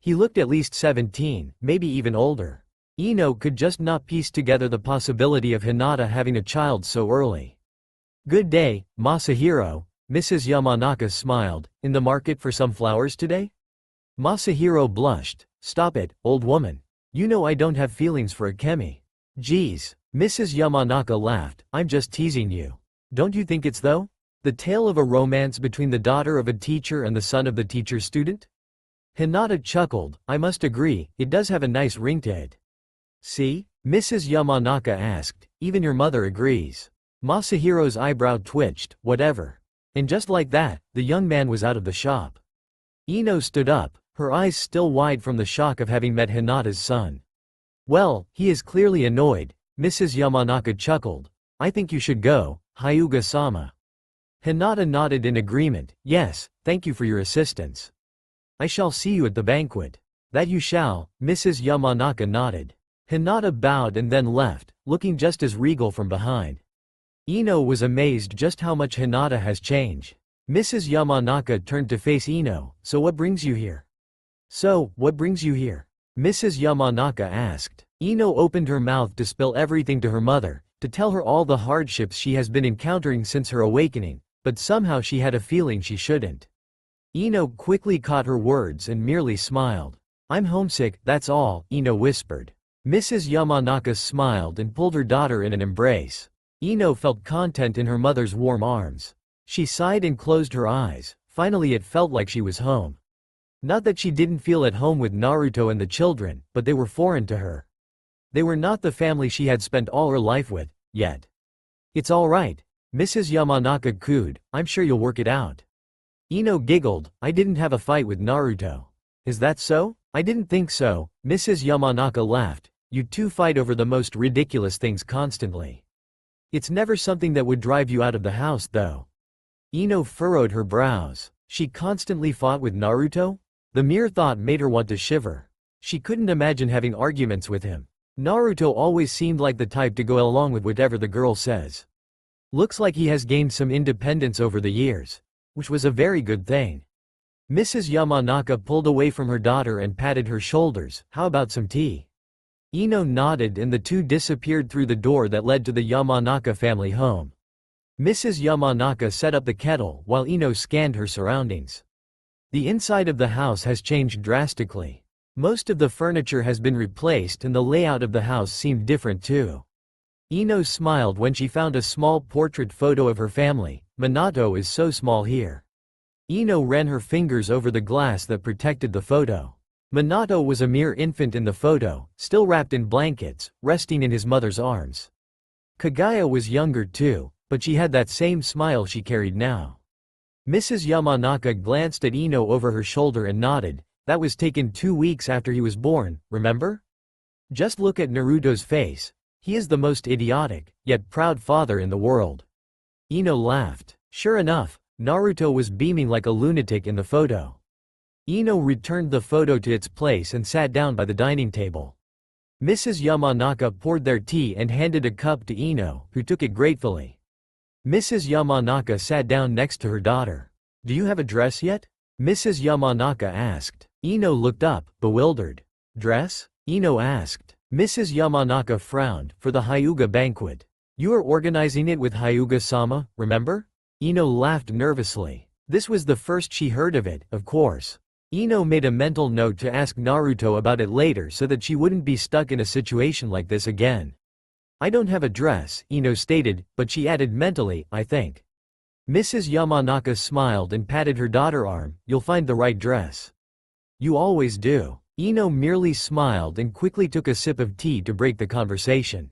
He looked at least 17, maybe even older. Ino could just not piece together the possibility of Hinata having a child so early. "Good day, Masahiro," Mrs. Yamanaka smiled. "In the market for some flowers today?" Masahiro blushed. "Stop it, old woman. You know I don't have feelings for Akemi." "Geez," Mrs. Yamanaka laughed, "I'm just teasing you. Don't you think it's though? The tale of a romance between the daughter of a teacher and the son of the teacher's student?" Hinata chuckled. "I must agree, it does have a nice ring to it." "See?" Mrs. Yamanaka asked. "Even your mother agrees." Masahiro's eyebrow twitched. "Whatever." And just like that, the young man was out of the shop. Ino stood up, her eyes still wide from the shock of having met Hinata's son. "Well, he is clearly annoyed," Mrs. Yamanaka chuckled. "I think you should go, Hyuga-sama." Hinata nodded in agreement. "Yes, thank you for your assistance. I shall see you at the banquet." "That you shall," Mrs. Yamanaka nodded. Hinata bowed and then left, looking just as regal from behind. Ino was amazed just how much Hinata has changed. Mrs. Yamanaka turned to face Ino. "So what brings you here?" Mrs. Yamanaka asked. Ino opened her mouth to spill everything to her mother, to tell her all the hardships she has been encountering since her awakening, but somehow she had a feeling she shouldn't. Ino quickly caught her words and merely smiled. "I'm homesick, that's all," Ino whispered. Mrs. Yamanaka smiled and pulled her daughter in an embrace. Ino felt content in her mother's warm arms. She sighed and closed her eyes. Finally it felt like she was home. Not that she didn't feel at home with Naruto and the children, but they were foreign to her. They were not the family she had spent all her life with, yet. "It's all right," Mrs. Yamanaka cooed, "I'm sure you'll work it out." Ino giggled. "I didn't have a fight with Naruto." "Is that so?" "I didn't think so," Mrs. Yamanaka laughed. "You two fight over the most ridiculous things constantly. It's never something that would drive you out of the house though." Ino furrowed her brows. She constantly fought with Naruto? The mere thought made her want to shiver. She couldn't imagine having arguments with him. Naruto always seemed like the type to go along with whatever the girl says. Looks like he has gained some independence over the years, which was a very good thing. Mrs. Yamanaka pulled away from her daughter and patted her shoulders. "How about some tea?" Ino nodded and the two disappeared through the door that led to the Yamanaka family home. Mrs. Yamanaka set up the kettle while Ino scanned her surroundings. The inside of the house has changed drastically. Most of the furniture has been replaced and the layout of the house seemed different too. Ino smiled when she found a small portrait photo of her family. "Minato is so small here." Ino ran her fingers over the glass that protected the photo. Minato was a mere infant in the photo, still wrapped in blankets, resting in his mother's arms. Kagaya was younger too, but she had that same smile she carried now. Mrs. Yamanaka glanced at Ino over her shoulder and nodded. "That was taken 2 weeks after he was born, remember? Just look at Naruto's face. He is the most idiotic, yet proud father in the world." Ino laughed. Sure enough, Naruto was beaming like a lunatic in the photo. Ino returned the photo to its place and sat down by the dining table. Mrs. Yamanaka poured their tea and handed a cup to Ino, who took it gratefully. Mrs. Yamanaka sat down next to her daughter. "Do you have a dress yet?" Mrs. Yamanaka asked. Ino looked up, bewildered. "Dress?" Ino asked. Mrs. Yamanaka frowned. "For the Hyuga banquet. You are organizing it with Hyuga-sama, remember?" Ino laughed nervously. This was the first she heard of it, of course. Ino made a mental note to ask Naruto about it later so that she wouldn't be stuck in a situation like this again. "I don't have a dress," Ino stated, but she added mentally, "I think." Mrs. Yamanaka smiled and patted her daughter's arm. "You'll find the right dress." "You always do." Ino merely smiled and quickly took a sip of tea to break the conversation.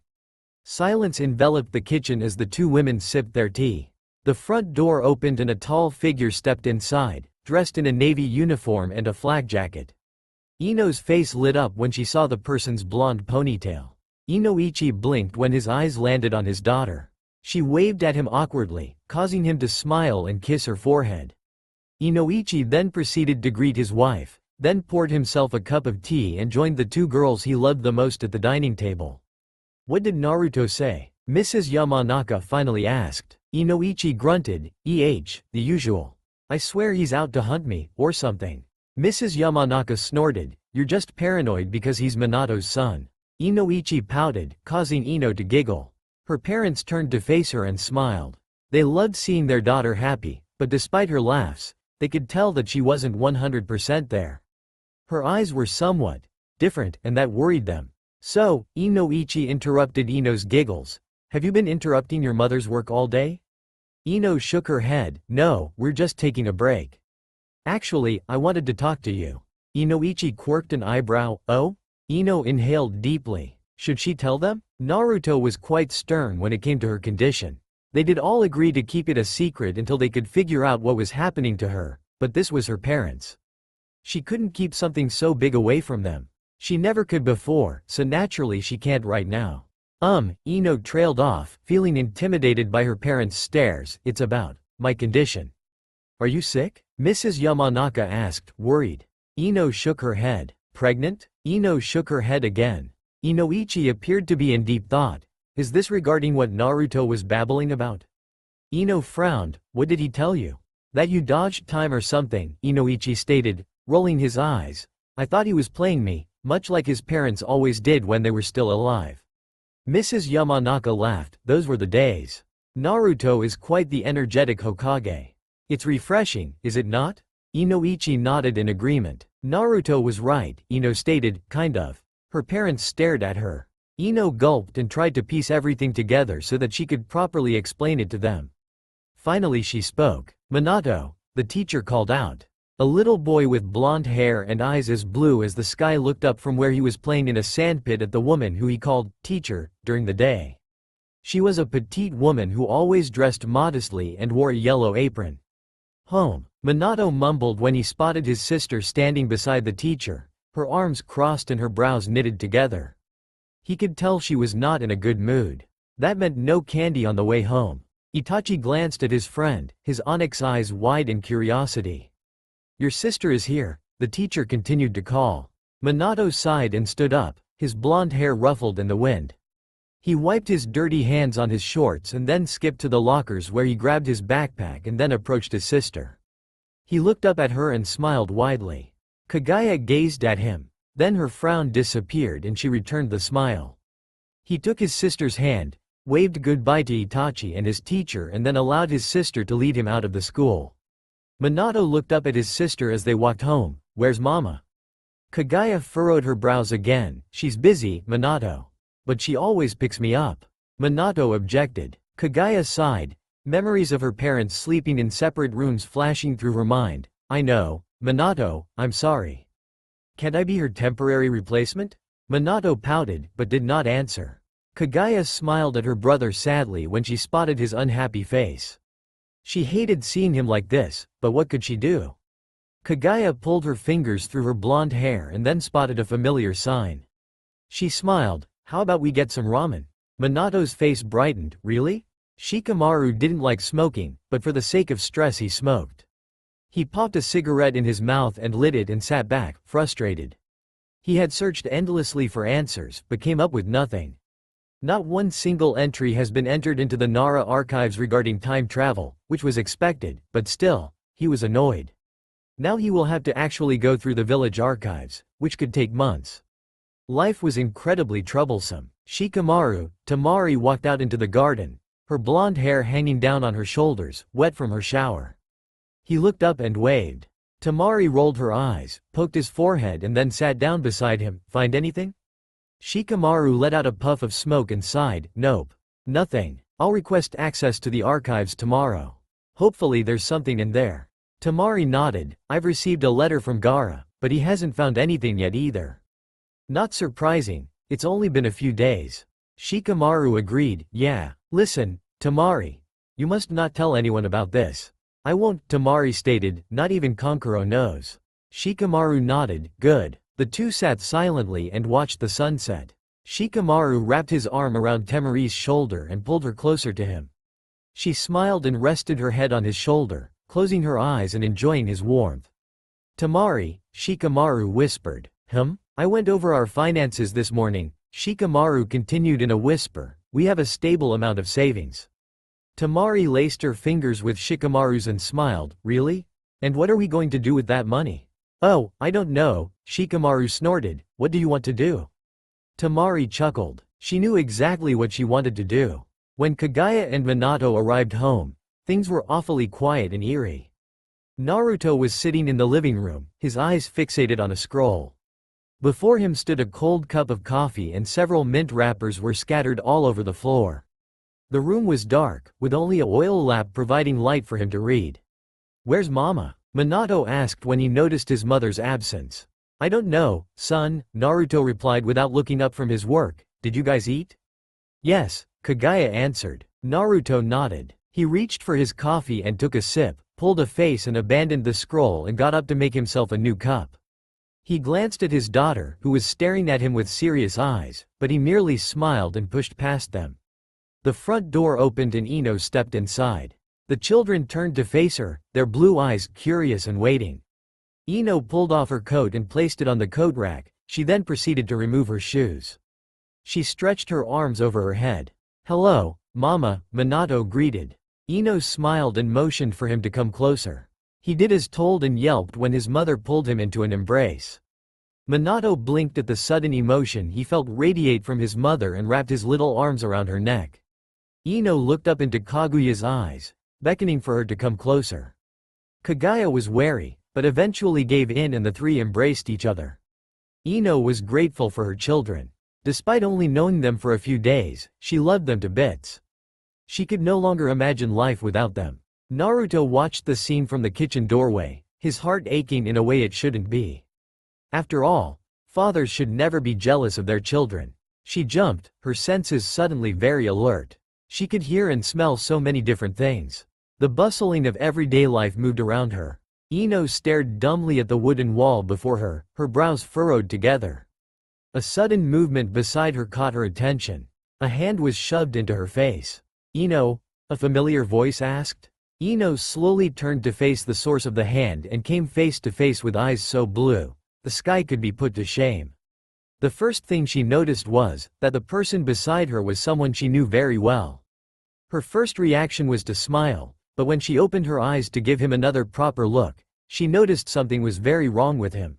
Silence enveloped the kitchen as the two women sipped their tea. The front door opened and a tall figure stepped inside, dressed in a navy uniform and a flak jacket. Ino's face lit up when she saw the person's blonde ponytail. Inoichi blinked when his eyes landed on his daughter. She waved at him awkwardly, causing him to smile and kiss her forehead. Inoichi then proceeded to greet his wife, then poured himself a cup of tea and joined the two girls he loved the most at the dining table. What did Naruto say? Mrs. Yamanaka finally asked. Inoichi grunted, the usual. I swear he's out to hunt me, or something. Mrs. Yamanaka snorted, you're just paranoid because he's Minato's son. Inoichi pouted, causing Ino to giggle. Her parents turned to face her and smiled. They loved seeing their daughter happy, but despite her laughs, they could tell that she wasn't 100% there. Her eyes were somewhat different, and that worried them. So, Inoichi interrupted Ino's giggles. Have you been interrupting your mother's work all day? Ino shook her head, no, we're just taking a break. Actually, I wanted to talk to you. Inoichi quirked an eyebrow, oh? Ino inhaled deeply. Should she tell them? Naruto was quite stern when it came to her condition. They did all agree to keep it a secret until they could figure out what was happening to her, but this was her parents. She couldn't keep something so big away from them. She never could before, so naturally she can't right now. Ino trailed off, feeling intimidated by her parents' stares. It's about my condition. Are you sick? Mrs. Yamanaka asked, worried. Ino shook her head. Pregnant? Ino shook her head again. Inoichi appeared to be in deep thought. Is this regarding what Naruto was babbling about? Ino frowned. What did he tell you? That you dodged time or something, Inoichi stated, rolling his eyes. I thought he was playing me, much like his parents always did when they were still alive. Mrs. Yamanaka laughed. Those were the days. Naruto is quite the energetic Hokage. It's refreshing, is it not? Inoichi nodded in agreement. Naruto was right, Ino stated, kind of. Her parents stared at her. Ino gulped and tried to piece everything together so that she could properly explain it to them. Finally she spoke. Minato, the teacher called out. A little boy with blonde hair and eyes as blue as the sky looked up from where he was playing in a sandpit at the woman who he called teacher during the day. She was a petite woman who always dressed modestly and wore a yellow apron. Home, Minato mumbled when he spotted his sister standing beside the teacher, her arms crossed and her brows knitted together. He could tell she was not in a good mood. That meant no candy on the way home. Itachi glanced at his friend, his onyx eyes wide in curiosity. Your sister is here, the teacher continued to call. Minato sighed and stood up, his blonde hair ruffled in the wind. He wiped his dirty hands on his shorts and then skipped to the lockers where he grabbed his backpack and then approached his sister. He looked up at her and smiled widely. Kagaya gazed at him, then her frown disappeared and she returned the smile. He took his sister's hand, waved goodbye to Itachi and his teacher and then allowed his sister to lead him out of the school. Minato looked up at his sister as they walked home. Where's Mama? Kagaya furrowed her brows again. She's busy, Minato. But she always picks me up. Minato objected. Kagaya sighed, memories of her parents sleeping in separate rooms flashing through her mind. I know, Minato, I'm sorry. Can't I be her temporary replacement? Minato pouted, but did not answer. Kagaya smiled at her brother sadly when she spotted his unhappy face. She hated seeing him like this, but what could she do? Kagaya pulled her fingers through her blonde hair and then spotted a familiar sign. She smiled. How about we get some ramen? Minato's face brightened. Really? Shikamaru didn't like smoking, but for the sake of stress he smoked. He popped a cigarette in his mouth and lit it and sat back, frustrated. He had searched endlessly for answers, but came up with nothing. Not one single entry has been entered into the Nara archives regarding time travel, which was expected, but still, he was annoyed. Now he will have to actually go through the village archives, which could take months. Life was incredibly troublesome. Shikamaru, Tamari walked out into the garden, her blonde hair hanging down on her shoulders, wet from her shower. He looked up and waved. Tamari rolled her eyes, poked his forehead and then sat down beside him. Find anything? Shikamaru let out a puff of smoke and sighed. Nope. Nothing. I'll request access to the archives tomorrow. Hopefully there's something in there. Tamari nodded. I've received a letter from Gaara, but he hasn't found anything yet either. Not surprising, it's only been a few days. Shikamaru agreed. Yeah. Listen, Tamari. You must not tell anyone about this. I won't, Tamari stated, not even Kankuro knows. Shikamaru nodded. Good. The two sat silently and watched the sunset. Shikamaru wrapped his arm around Tamari's shoulder and pulled her closer to him. She smiled and rested her head on his shoulder, closing her eyes and enjoying his warmth. Tamari, Shikamaru whispered. I went over our finances this morning, Shikamaru continued in a whisper, We have a stable amount of savings. Tamari laced her fingers with Shikamaru's and smiled, really? And what are we going to do with that money? Oh, I don't know, Shikamaru snorted, what do you want to do? Tamari chuckled. She knew exactly what she wanted to do. When Kagaya and Minato arrived home, things were awfully quiet and eerie. Naruto was sitting in the living room, his eyes fixated on a scroll. Before him stood a cold cup of coffee and several mint wrappers were scattered all over the floor. The room was dark, with only a oil lamp providing light for him to read. Where's Mama? Minato asked when he noticed his mother's absence. I don't know, son, Naruto replied without looking up from his work. Did you guys eat? Yes, Kagaya answered. Naruto nodded. He reached for his coffee and took a sip, pulled a face and abandoned the scroll and got up to make himself a new cup. He glanced at his daughter, who was staring at him with serious eyes, but he merely smiled and pushed past them. The front door opened and Ino stepped inside. The children turned to face her, their blue eyes curious and waiting. Ino pulled off her coat and placed it on the coat rack. She then proceeded to remove her shoes. She stretched her arms over her head. Hello, Mama, Minato greeted. Ino smiled and motioned for him to come closer. He did as told and yelped when his mother pulled him into an embrace. Minato blinked at the sudden emotion he felt radiate from his mother and wrapped his little arms around her neck. Ino looked up into Kaguya's eyes, beckoning for her to come closer. Kagaya was wary, but eventually gave in and the three embraced each other. Ino was grateful for her children. Despite only knowing them for a few days, she loved them to bits. She could no longer imagine life without them. Naruto watched the scene from the kitchen doorway, his heart aching in a way it shouldn't be. After all, fathers should never be jealous of their children. She jumped, her senses suddenly very alert. She could hear and smell so many different things. The bustling of everyday life moved around her. Ino stared dumbly at the wooden wall before her, her brows furrowed together. A sudden movement beside her caught her attention. A hand was shoved into her face. Ino? A familiar voice asked. Ino slowly turned to face the source of the hand and came face to face with eyes so blue, the sky could be put to shame. The first thing she noticed was that the person beside her was someone she knew very well. Her first reaction was to smile, but when she opened her eyes to give him another proper look, she noticed something was very wrong with him.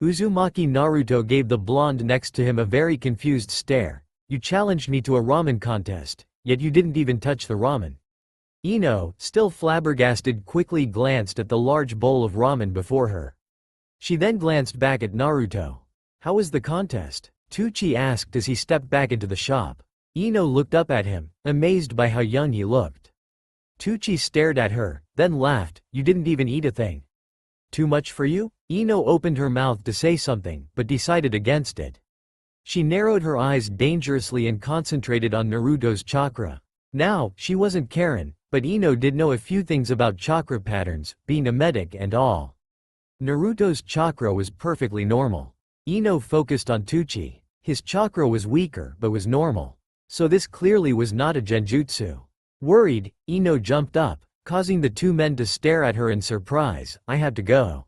Uzumaki Naruto gave the blonde next to him a very confused stare. You challenged me to a ramen contest, yet you didn't even touch the ramen. Ino, still flabbergasted, quickly glanced at the large bowl of ramen before her. She then glanced back at Naruto. How was the contest? Tucci asked as he stepped back into the shop. Ino looked up at him, amazed by how young he looked. Tucci stared at her, then laughed. You didn't even eat a thing. Too much for you? Ino opened her mouth to say something, but decided against it. She narrowed her eyes dangerously and concentrated on Naruto's chakra. Now, she wasn't Karen, but Ino did know a few things about chakra patterns, being a medic and all. Naruto's chakra was perfectly normal. Ino focused on Tucci. His chakra was weaker but was normal. So this clearly was not a genjutsu. Worried, Ino jumped up, causing the two men to stare at her in surprise. I have to go.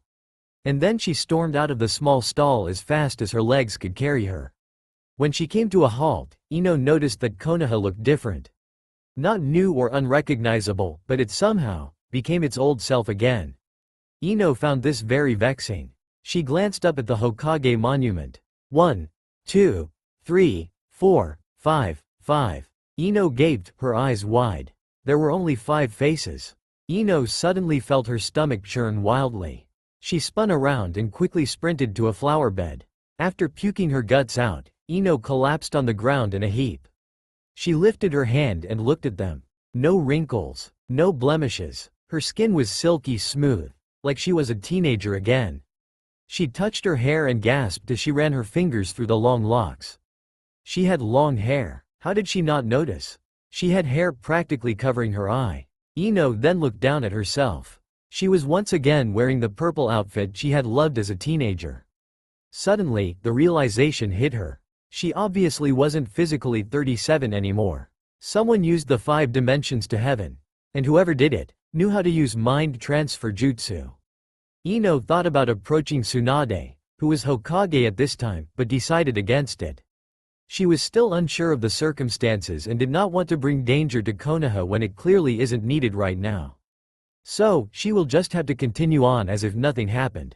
And then she stormed out of the small stall as fast as her legs could carry her. When she came to a halt, Ino noticed that Konoha looked different. Not new or unrecognizable, but it somehow became its old self again. Ino found this very vexing. She glanced up at the Hokage monument. 1, 2, 3, 4, 5, 5. Ino gaped, her eyes wide. There were only 5 faces. Ino suddenly felt her stomach churn wildly. She spun around and quickly sprinted to a flower bed. After puking her guts out, Ino collapsed on the ground in a heap. She lifted her hand and looked at them. No wrinkles, no blemishes. Her skin was silky smooth, like she was a teenager again. She touched her hair and gasped as she ran her fingers through the long locks. She had long hair. How did she not notice? She had hair practically covering her eye. Ino then looked down at herself. She was once again wearing the purple outfit she had loved as a teenager. Suddenly, the realization hit her. She obviously wasn't physically 37 anymore. Someone used the 5 dimensions to heaven. And whoever did it, knew how to use mind transfer jutsu. Ino thought about approaching Tsunade, who was Hokage at this time, but decided against it. She was still unsure of the circumstances and did not want to bring danger to Konoha when it clearly isn't needed right now. So, she will just have to continue on as if nothing happened.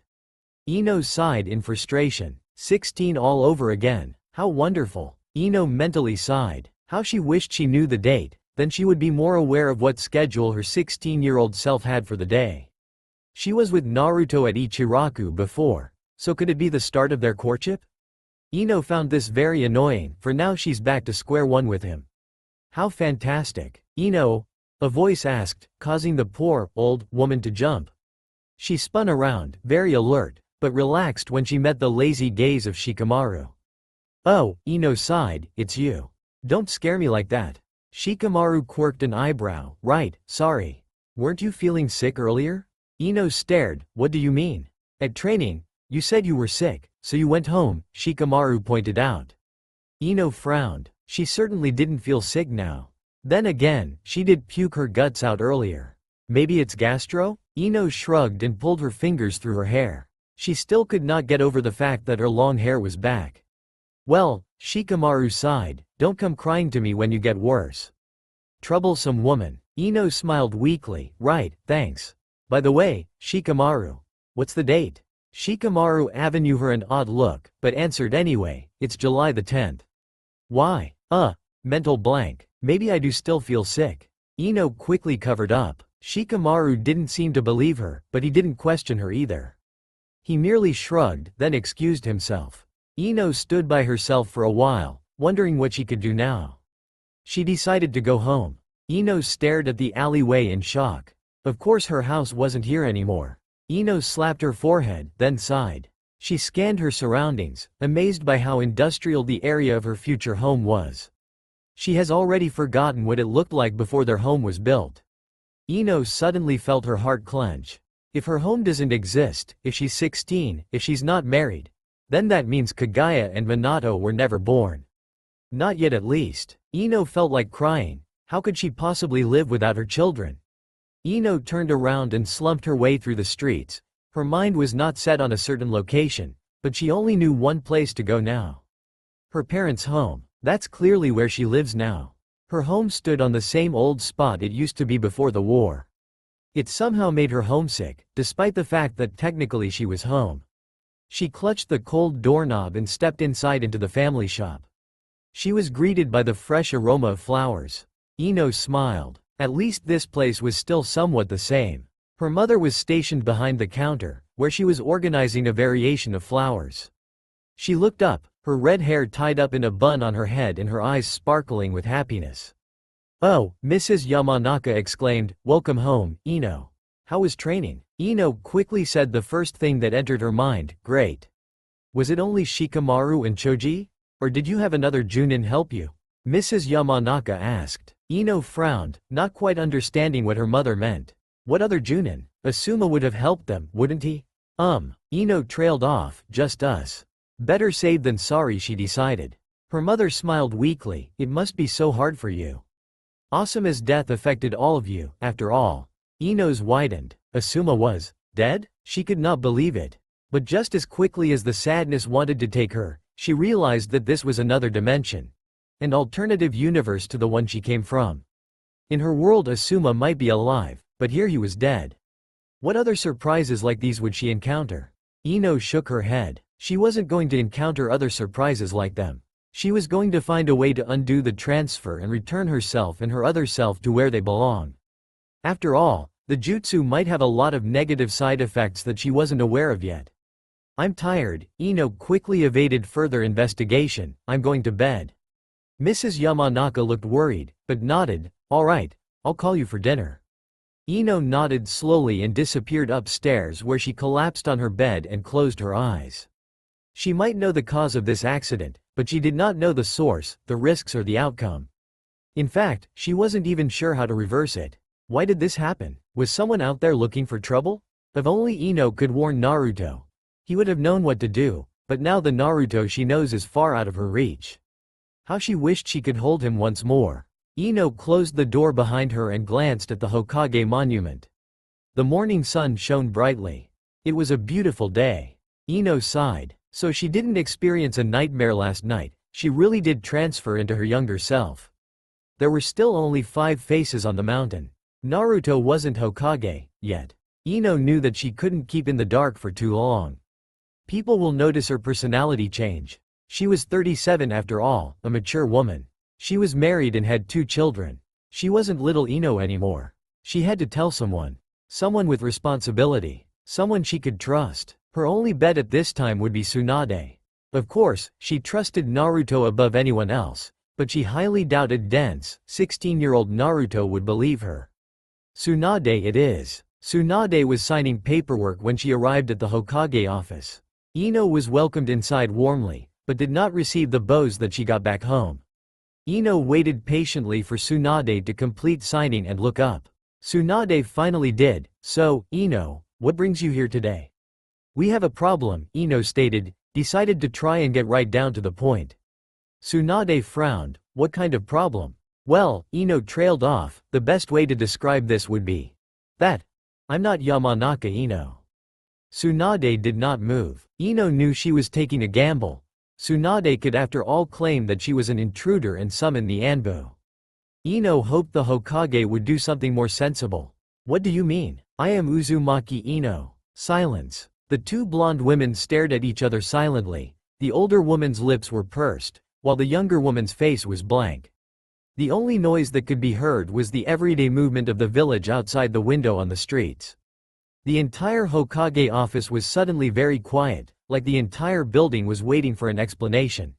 Ino sighed in frustration. 16 all over again. How wonderful. Ino mentally sighed. How she wished she knew the date, then she would be more aware of what schedule her 16-year-old self had for the day. She was with Naruto at Ichiraku before, so could it be the start of their courtship? Ino found this very annoying, for now she's back to square one with him. How fantastic. Ino, a voice asked, causing the poor, old woman to jump. She spun around, very alert, but relaxed when she met the lazy gaze of Shikamaru. Oh, Ino sighed, it's you. Don't scare me like that. Shikamaru quirked an eyebrow. Right, sorry. Weren't you feeling sick earlier? Ino stared. What do you mean? At training, you said you were sick, so you went home, Shikamaru pointed out. Ino frowned. She certainly didn't feel sick now. Then again, she did puke her guts out earlier. Maybe it's gastro? Ino shrugged and pulled her fingers through her hair. She still could not get over the fact that her long hair was back. Well, Shikamaru sighed, don't come crying to me when you get worse. Troublesome woman. Ino smiled weakly. Right, thanks. By the way, Shikamaru. What's the date? Shikamaru avenue her an odd look, but answered anyway, it's July the 10th. Why? Mental blank. Maybe I do still feel sick. Ino quickly covered up. Shikamaru didn't seem to believe her, but he didn't question her either. He merely shrugged, then excused himself. Ino stood by herself for a while, wondering what she could do now. She decided to go home. Ino stared at the alleyway in shock. Of course her house wasn't here anymore. Ino slapped her forehead, then sighed. She scanned her surroundings, amazed by how industrial the area of her future home was. She has already forgotten what it looked like before their home was built. Ino suddenly felt her heart clench. If her home doesn't exist, if she's 16, if she's not married, then that means Kagaya and Minato were never born. Not yet at least. Ino felt like crying. How could she possibly live without her children? Ino turned around and slumped her way through the streets. Her mind was not set on a certain location, but she only knew one place to go now. Her parents' home. That's clearly where she lives now. Her home stood on the same old spot it used to be before the war. It somehow made her homesick, despite the fact that technically she was home. She clutched the cold doorknob and stepped inside into the family shop. She was greeted by the fresh aroma of flowers. Ino smiled. At least this place was still somewhat the same. Her mother was stationed behind the counter, where she was organizing a variation of flowers. She looked up, her red hair tied up in a bun on her head and her eyes sparkling with happiness. Oh, Mrs. Yamanaka exclaimed, welcome home, Ino. How was training? Ino quickly said the first thing that entered her mind, great. Was it only Shikamaru and Choji? Or did you have another Junin help you? Mrs. Yamanaka asked. Ino frowned, not quite understanding what her mother meant. What other Junin? Asuma would have helped them, wouldn't he? Ino trailed off, just us. Better safe than sorry, she decided. Her mother smiled weakly, it must be so hard for you. Asuma's death affected all of you, after all. Ino's widened. Asuma was dead? She could not believe it. But just as quickly as the sadness wanted to take her, she realized that this was another dimension. An alternative universe to the one she came from. In her world Asuma might be alive, but here he was dead. What other surprises like these would she encounter? Ino shook her head. She wasn't going to encounter other surprises like them. She was going to find a way to undo the transfer and return herself and her other self to where they belong. After all, the jutsu might have a lot of negative side effects that she wasn't aware of yet. I'm tired. Ino quickly evaded further investigation. I'm going to bed. Mrs. Yamanaka looked worried, but nodded. All right, I'll call you for dinner. Ino nodded slowly and disappeared upstairs where she collapsed on her bed and closed her eyes. She might know the cause of this accident, but she did not know the source, the risks or the outcome. In fact, she wasn't even sure how to reverse it. Why did this happen? Was someone out there looking for trouble? If only Ino could warn Naruto. He would have known what to do, but now the Naruto she knows is far out of her reach. How she wished she could hold him once more. Ino closed the door behind her and glanced at the Hokage monument. The morning sun shone brightly. It was a beautiful day. Ino sighed. So she didn't experience a nightmare last night. She really did transfer into her younger self. There were still only 5 faces on the mountain. Naruto wasn't Hokage yet. Ino knew that she couldn't keep in the dark for too long. People will notice her personality change. She was 37 after all, a mature woman. She was married and had 2 children. She wasn't little Ino anymore. She had to tell someone. Someone with responsibility. Someone she could trust. Her only bet at this time would be Tsunade. Of course, she trusted Naruto above anyone else, but she highly doubted dense, 16-year-old Naruto would believe her. Tsunade it is. Tsunade was signing paperwork when she arrived at the Hokage office. Ino was welcomed inside warmly, but did not receive the bows that she got back home. Ino waited patiently for Tsunade to complete signing and look up. Tsunade finally did. So, Ino, what brings you here today? We have a problem, Ino stated, decided to try and get right down to the point. Tsunade frowned. What kind of problem? Well, Ino trailed off. The best way to describe this would be that I'm not Yamanaka Ino. Tsunade did not move. Ino knew she was taking a gamble. Tsunade could after all claim that she was an intruder and summon the Anbu. Ino hoped the Hokage would do something more sensible. What do you mean? I am Uzumaki Ino. Silence. The 2 blonde women stared at each other silently. The older woman's lips were pursed, while the younger woman's face was blank. The only noise that could be heard was the everyday movement of the village outside the window on the streets. The entire Hokage office was suddenly very quiet, like the entire building was waiting for an explanation.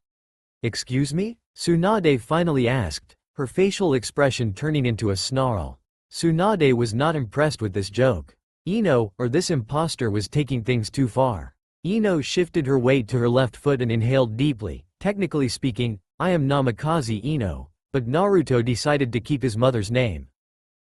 Excuse me? Tsunade finally asked, her facial expression turning into a snarl. Tsunade was not impressed with this joke. Ino, or this imposter, was taking things too far. Ino shifted her weight to her left foot and inhaled deeply. Technically speaking, I am Namikaze Ino, but Naruto decided to keep his mother's name.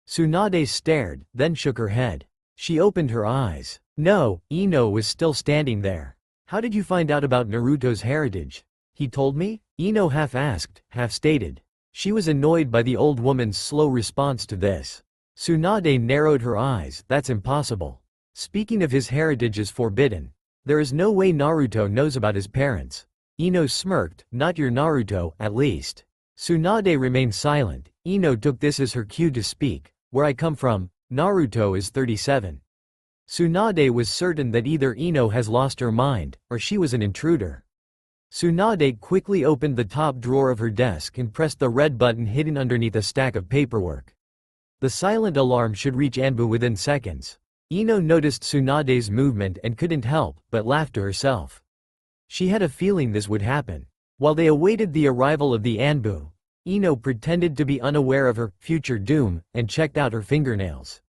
Tsunade stared, then shook her head. She opened her eyes. No, Ino was still standing there. How did you find out about Naruto's heritage? He told me? Ino half asked, half stated. She was annoyed by the old woman's slow response to this. Tsunade narrowed her eyes. That's impossible. Speaking of his heritage is forbidden. There is no way Naruto knows about his parents. Ino smirked. Not your Naruto, at least. Tsunade remained silent. Ino took this as her cue to speak. Where I come from, Naruto is 37. Tsunade was certain that either Ino has lost her mind, or she was an intruder. Tsunade quickly opened the top drawer of her desk and pressed the red button hidden underneath a stack of paperwork. The silent alarm should reach Anbu within seconds. Ino noticed Tsunade's movement and couldn't help but laugh to herself. She had a feeling this would happen. While they awaited the arrival of the Anbu, Ino pretended to be unaware of her future doom and checked out her fingernails.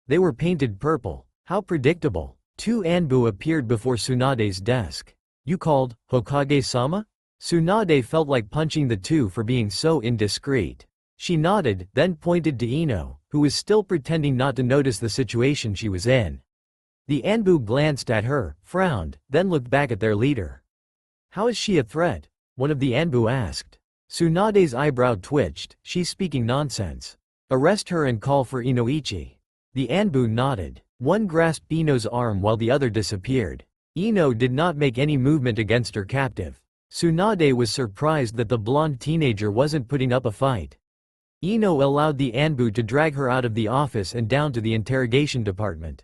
They were painted purple. How predictable. 2 Anbu appeared before Tsunade's desk. You called, Hokage-sama? Tsunade felt like punching the 2 for being so indiscreet. She nodded, then pointed to Ino, who was still pretending not to notice the situation she was in. The Anbu glanced at her, frowned, then looked back at their leader. How is she a threat? One of the Anbu asked. Tsunade's eyebrow twitched. She's speaking nonsense. Arrest her and call for Inoichi. The Anbu nodded. One grasped Ino's arm while the other disappeared. Ino did not make any movement against her captive. Tsunade was surprised that the blonde teenager wasn't putting up a fight. Ino allowed the Anbu to drag her out of the office and down to the interrogation department.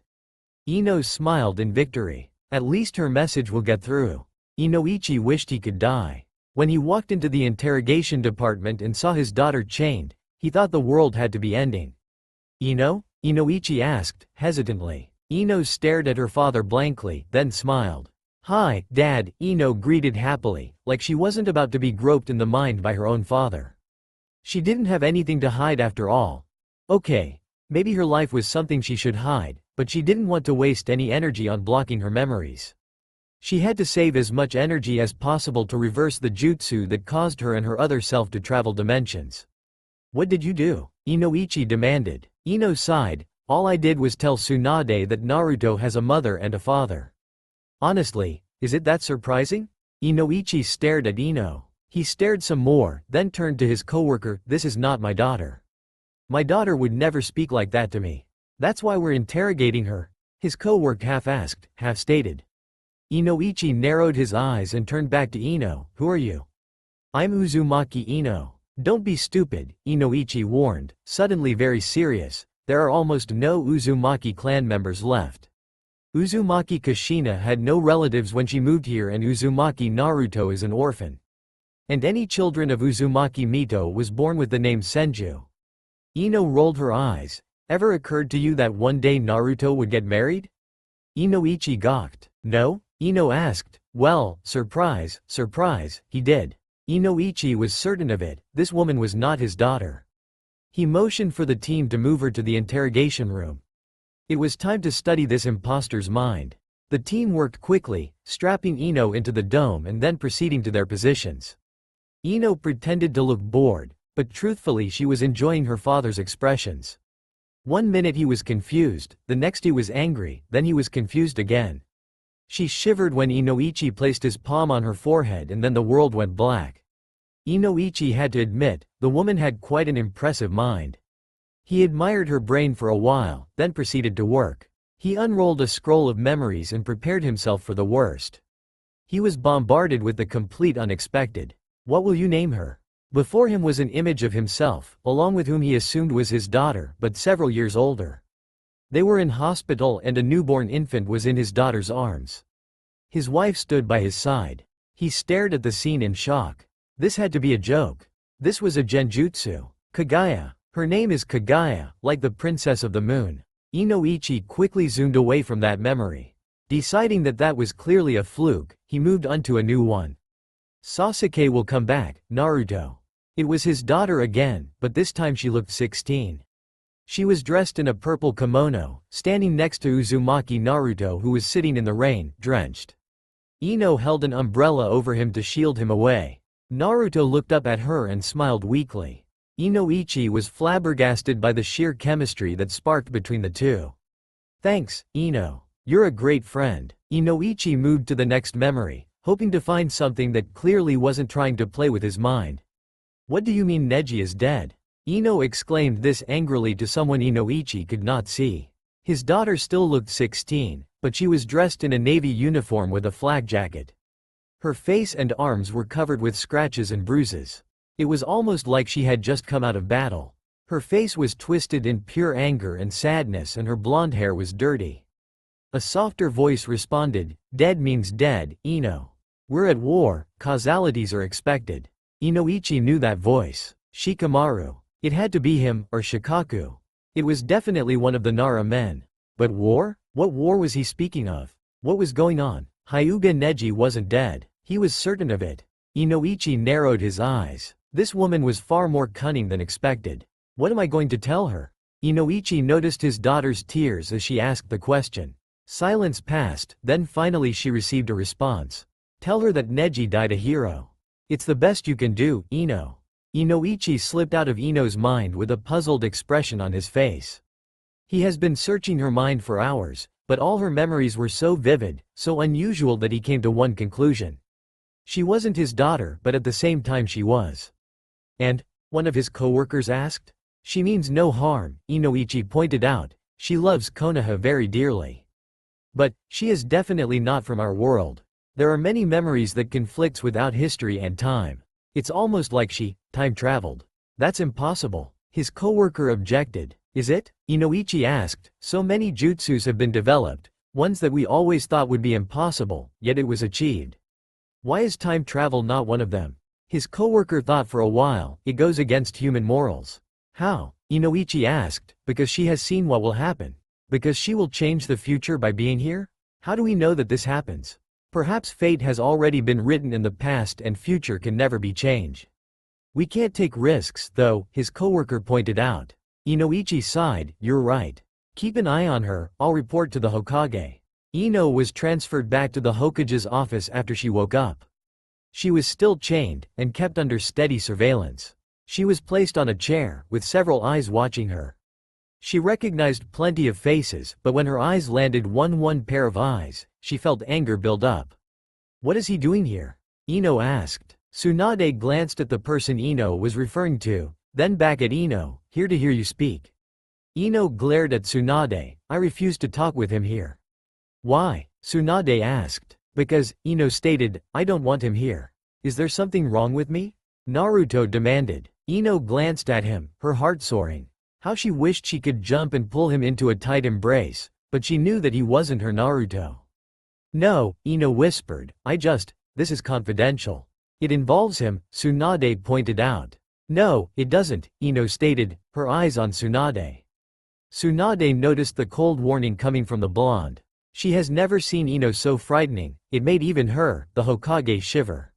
Ino smiled in victory. At least her message will get through. Inoichi wished he could die. When he walked into the interrogation department and saw his daughter chained, he thought the world had to be ending. Ino? Inoichi asked, hesitantly. Ino stared at her father blankly, then smiled. Hi, Dad, Ino greeted happily, like she wasn't about to be groped in the mind by her own father. She didn't have anything to hide after all. Okay, maybe her life was something she should hide, but she didn't want to waste any energy on blocking her memories. She had to save as much energy as possible to reverse the jutsu that caused her and her other self to travel dimensions. What did you do? Inoichi demanded. Ino sighed. All I did was tell Tsunade that Naruto has a mother and a father. Honestly, is it that surprising? Inoichi stared at Ino. He stared some more, then turned to his coworker. This is not my daughter. My daughter would never speak like that to me. That's why we're interrogating her. His coworker half asked, half stated. Inoichi narrowed his eyes and turned back to Ino. Who are you? I'm Uzumaki Ino. Don't be stupid, Inoichi warned, suddenly very serious. There are almost no Uzumaki clan members left. Uzumaki Kushina had no relatives when she moved here, and Uzumaki Naruto is an orphan. And any children of Uzumaki Mito was born with the name Senju. Ino rolled her eyes. Ever occurred to you that one day Naruto would get married? Inoichi gawked. No? Ino asked. Well, surprise, surprise, he did. Inoichi was certain of it. This woman was not his daughter. He motioned for the team to move her to the interrogation room. It was time to study this imposter's mind. The team worked quickly, strapping Ino into the dome and then proceeding to their positions. Ino pretended to look bored, but truthfully she was enjoying her father's expressions. One minute he was confused, the next he was angry, then he was confused again. She shivered when Inoichi placed his palm on her forehead, and then the world went black. Inoichi had to admit, the woman had quite an impressive mind. He admired her brain for a while, then proceeded to work. He unrolled a scroll of memories and prepared himself for the worst. He was bombarded with the complete unexpected. What will you name her? Before him was an image of himself, along with whom he assumed was his daughter, but several years older. They were in hospital and a newborn infant was in his daughter's arms. His wife stood by his side. He stared at the scene in shock. This had to be a joke. This was a genjutsu. Kagaya. Her name is Kagaya, like the princess of the moon. Inoichi quickly zoomed away from that memory. Deciding that that was clearly a fluke, he moved on to a new one. Sasuke will come back, Naruto. It was his daughter again, but this time she looked 16. She was dressed in a purple kimono, standing next to Uzumaki Naruto, who was sitting in the rain, drenched. Ino held an umbrella over him to shield him away. Naruto looked up at her and smiled weakly. Inoichi was flabbergasted by the sheer chemistry that sparked between the two. Thanks, Ino. You're a great friend. Inoichi moved to the next memory, hoping to find something that clearly wasn't trying to play with his mind. What do you mean Neji is dead? Ino exclaimed this angrily to someone Inoichi could not see. His daughter still looked 16, but she was dressed in a navy uniform with a flak jacket. Her face and arms were covered with scratches and bruises. It was almost like she had just come out of battle. Her face was twisted in pure anger and sadness, and her blonde hair was dirty. A softer voice responded, "Dead means dead, Ino. We're at war, causalities are expected." Inoichi knew that voice. Shikamaru. It had to be him, or Shikaku. It was definitely one of the Nara men. But war? What war was he speaking of? What was going on? Hyuga Neji wasn't dead. He was certain of it. Inoichi narrowed his eyes. This woman was far more cunning than expected. What am I going to tell her? Inoichi noticed his daughter's tears as she asked the question. Silence passed, then finally she received a response. Tell her that Neji died a hero. It's the best you can do, Ino. Inoichi slipped out of Ino's mind with a puzzled expression on his face. He has been searching her mind for hours, but all her memories were so vivid, so unusual that he came to one conclusion. She wasn't his daughter, but at the same time she was. And? One of his co-workers asked. She means no harm, Inoichi pointed out. She loves Konoha very dearly. But, she is definitely not from our world. There are many memories that conflicts without history and time. It's almost like she, time traveled. That's impossible. His co-worker objected. Is it? Inoichi asked. So many jutsus have been developed, ones that we always thought would be impossible, yet it was achieved. Why is time travel not one of them? His co-worker thought for a while. It goes against human morals. How? Inoichi asked. Because she has seen what will happen. Because she will change the future by being here? How do we know that this happens? Perhaps fate has already been written in the past and future can never be changed. We can't take risks, though, his co-worker pointed out. Inoichi sighed. You're right. Keep an eye on her, I'll report to the Hokage. Ino was transferred back to the Hokage's office after she woke up. She was still chained, and kept under steady surveillance. She was placed on a chair, with several eyes watching her. She recognized plenty of faces, but when her eyes landed one pair of eyes, she felt anger build up. What is he doing here? Ino asked. Tsunade glanced at the person Ino was referring to, then back at Ino. Here to hear you speak. Ino glared at Tsunade. I refuse to talk with him here. Why? Tsunade asked. Because, Ino stated, I don't want him here. Is there something wrong with me? Naruto demanded. Ino glanced at him, her heart soaring. How she wished she could jump and pull him into a tight embrace, but she knew that he wasn't her Naruto. No, Ino whispered, this is confidential. It involves him, Tsunade pointed out. No, it doesn't, Ino stated, her eyes on Tsunade. Tsunade noticed the cold warning coming from the blonde. She has never seen Ino so frightening, it made even her, the Hokage, shiver.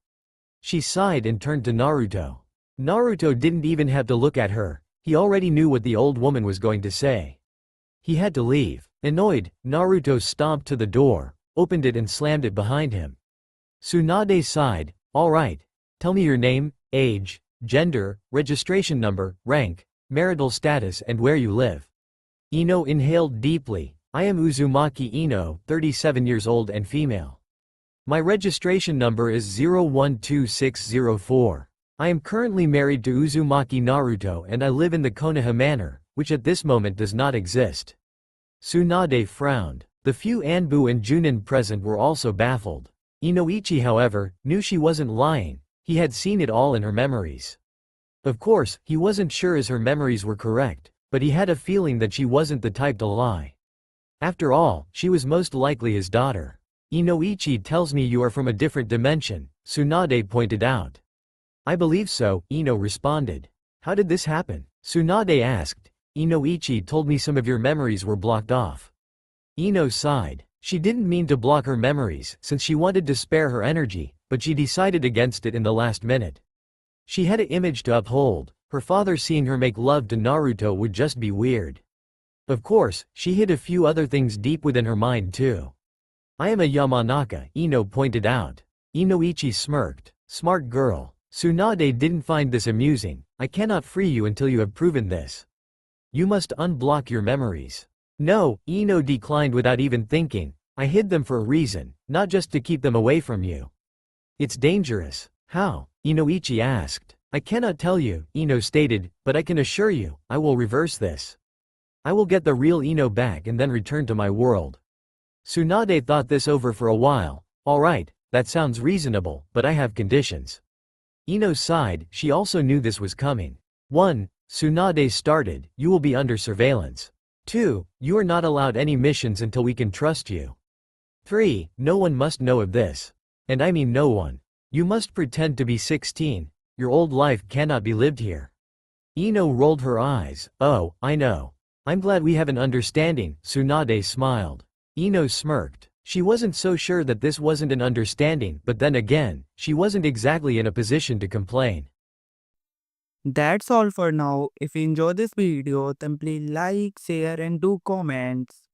She sighed and turned to Naruto. Naruto didn't even have to look at her, he already knew what the old woman was going to say. He had to leave. Annoyed, Naruto stomped to the door, opened it and slammed it behind him. Tsunade sighed, alright. Tell me your name, age, gender, registration number, rank, marital status and where you live. Ino inhaled deeply. I am Uzumaki Ino, 37 years old and female. My registration number is 012604. I am currently married to Uzumaki Naruto and I live in the Konoha Manor, which at this moment does not exist. Tsunade frowned. The few Anbu and Junin present were also baffled. Inoichi, however, knew she wasn't lying, he had seen it all in her memories. Of course, he wasn't sure as her memories were correct, but he had a feeling that she wasn't the type to lie. After all, she was most likely his daughter. Inoichi tells me you are from a different dimension, Tsunade pointed out. I believe so, Ino responded. How did this happen? Tsunade asked. Inoichi told me some of your memories were blocked off. Ino sighed. She didn't mean to block her memories, since she wanted to spare her energy, but she decided against it in the last minute. She had an image to uphold, her father seeing her make love to Naruto would just be weird. Of course, she hid a few other things deep within her mind too. I am a Yamanaka, Ino pointed out. Inoichi smirked. Smart girl. Tsunade didn't find this amusing. I cannot free you until you have proven this. You must unblock your memories. No, Ino declined without even thinking. I hid them for a reason, not just to keep them away from you. It's dangerous. How? Inoichi asked. I cannot tell you, Ino stated, but I can assure you, I will reverse this. I will get the real Ino back and then return to my world. Tsunade thought this over for a while. Alright, that sounds reasonable, but I have conditions. Ino sighed, she also knew this was coming. 1. Tsunade started, you will be under surveillance. 2. You are not allowed any missions until we can trust you. 3. No one must know of this. And I mean no one. You must pretend to be 16, your old life cannot be lived here. Ino rolled her eyes, oh, I know. I'm glad we have an understanding, Tsunade smiled. Ino smirked. She wasn't so sure that this wasn't an understanding, but then again, she wasn't exactly in a position to complain. That's all for now. If you enjoy this video, then please like, share and do comments.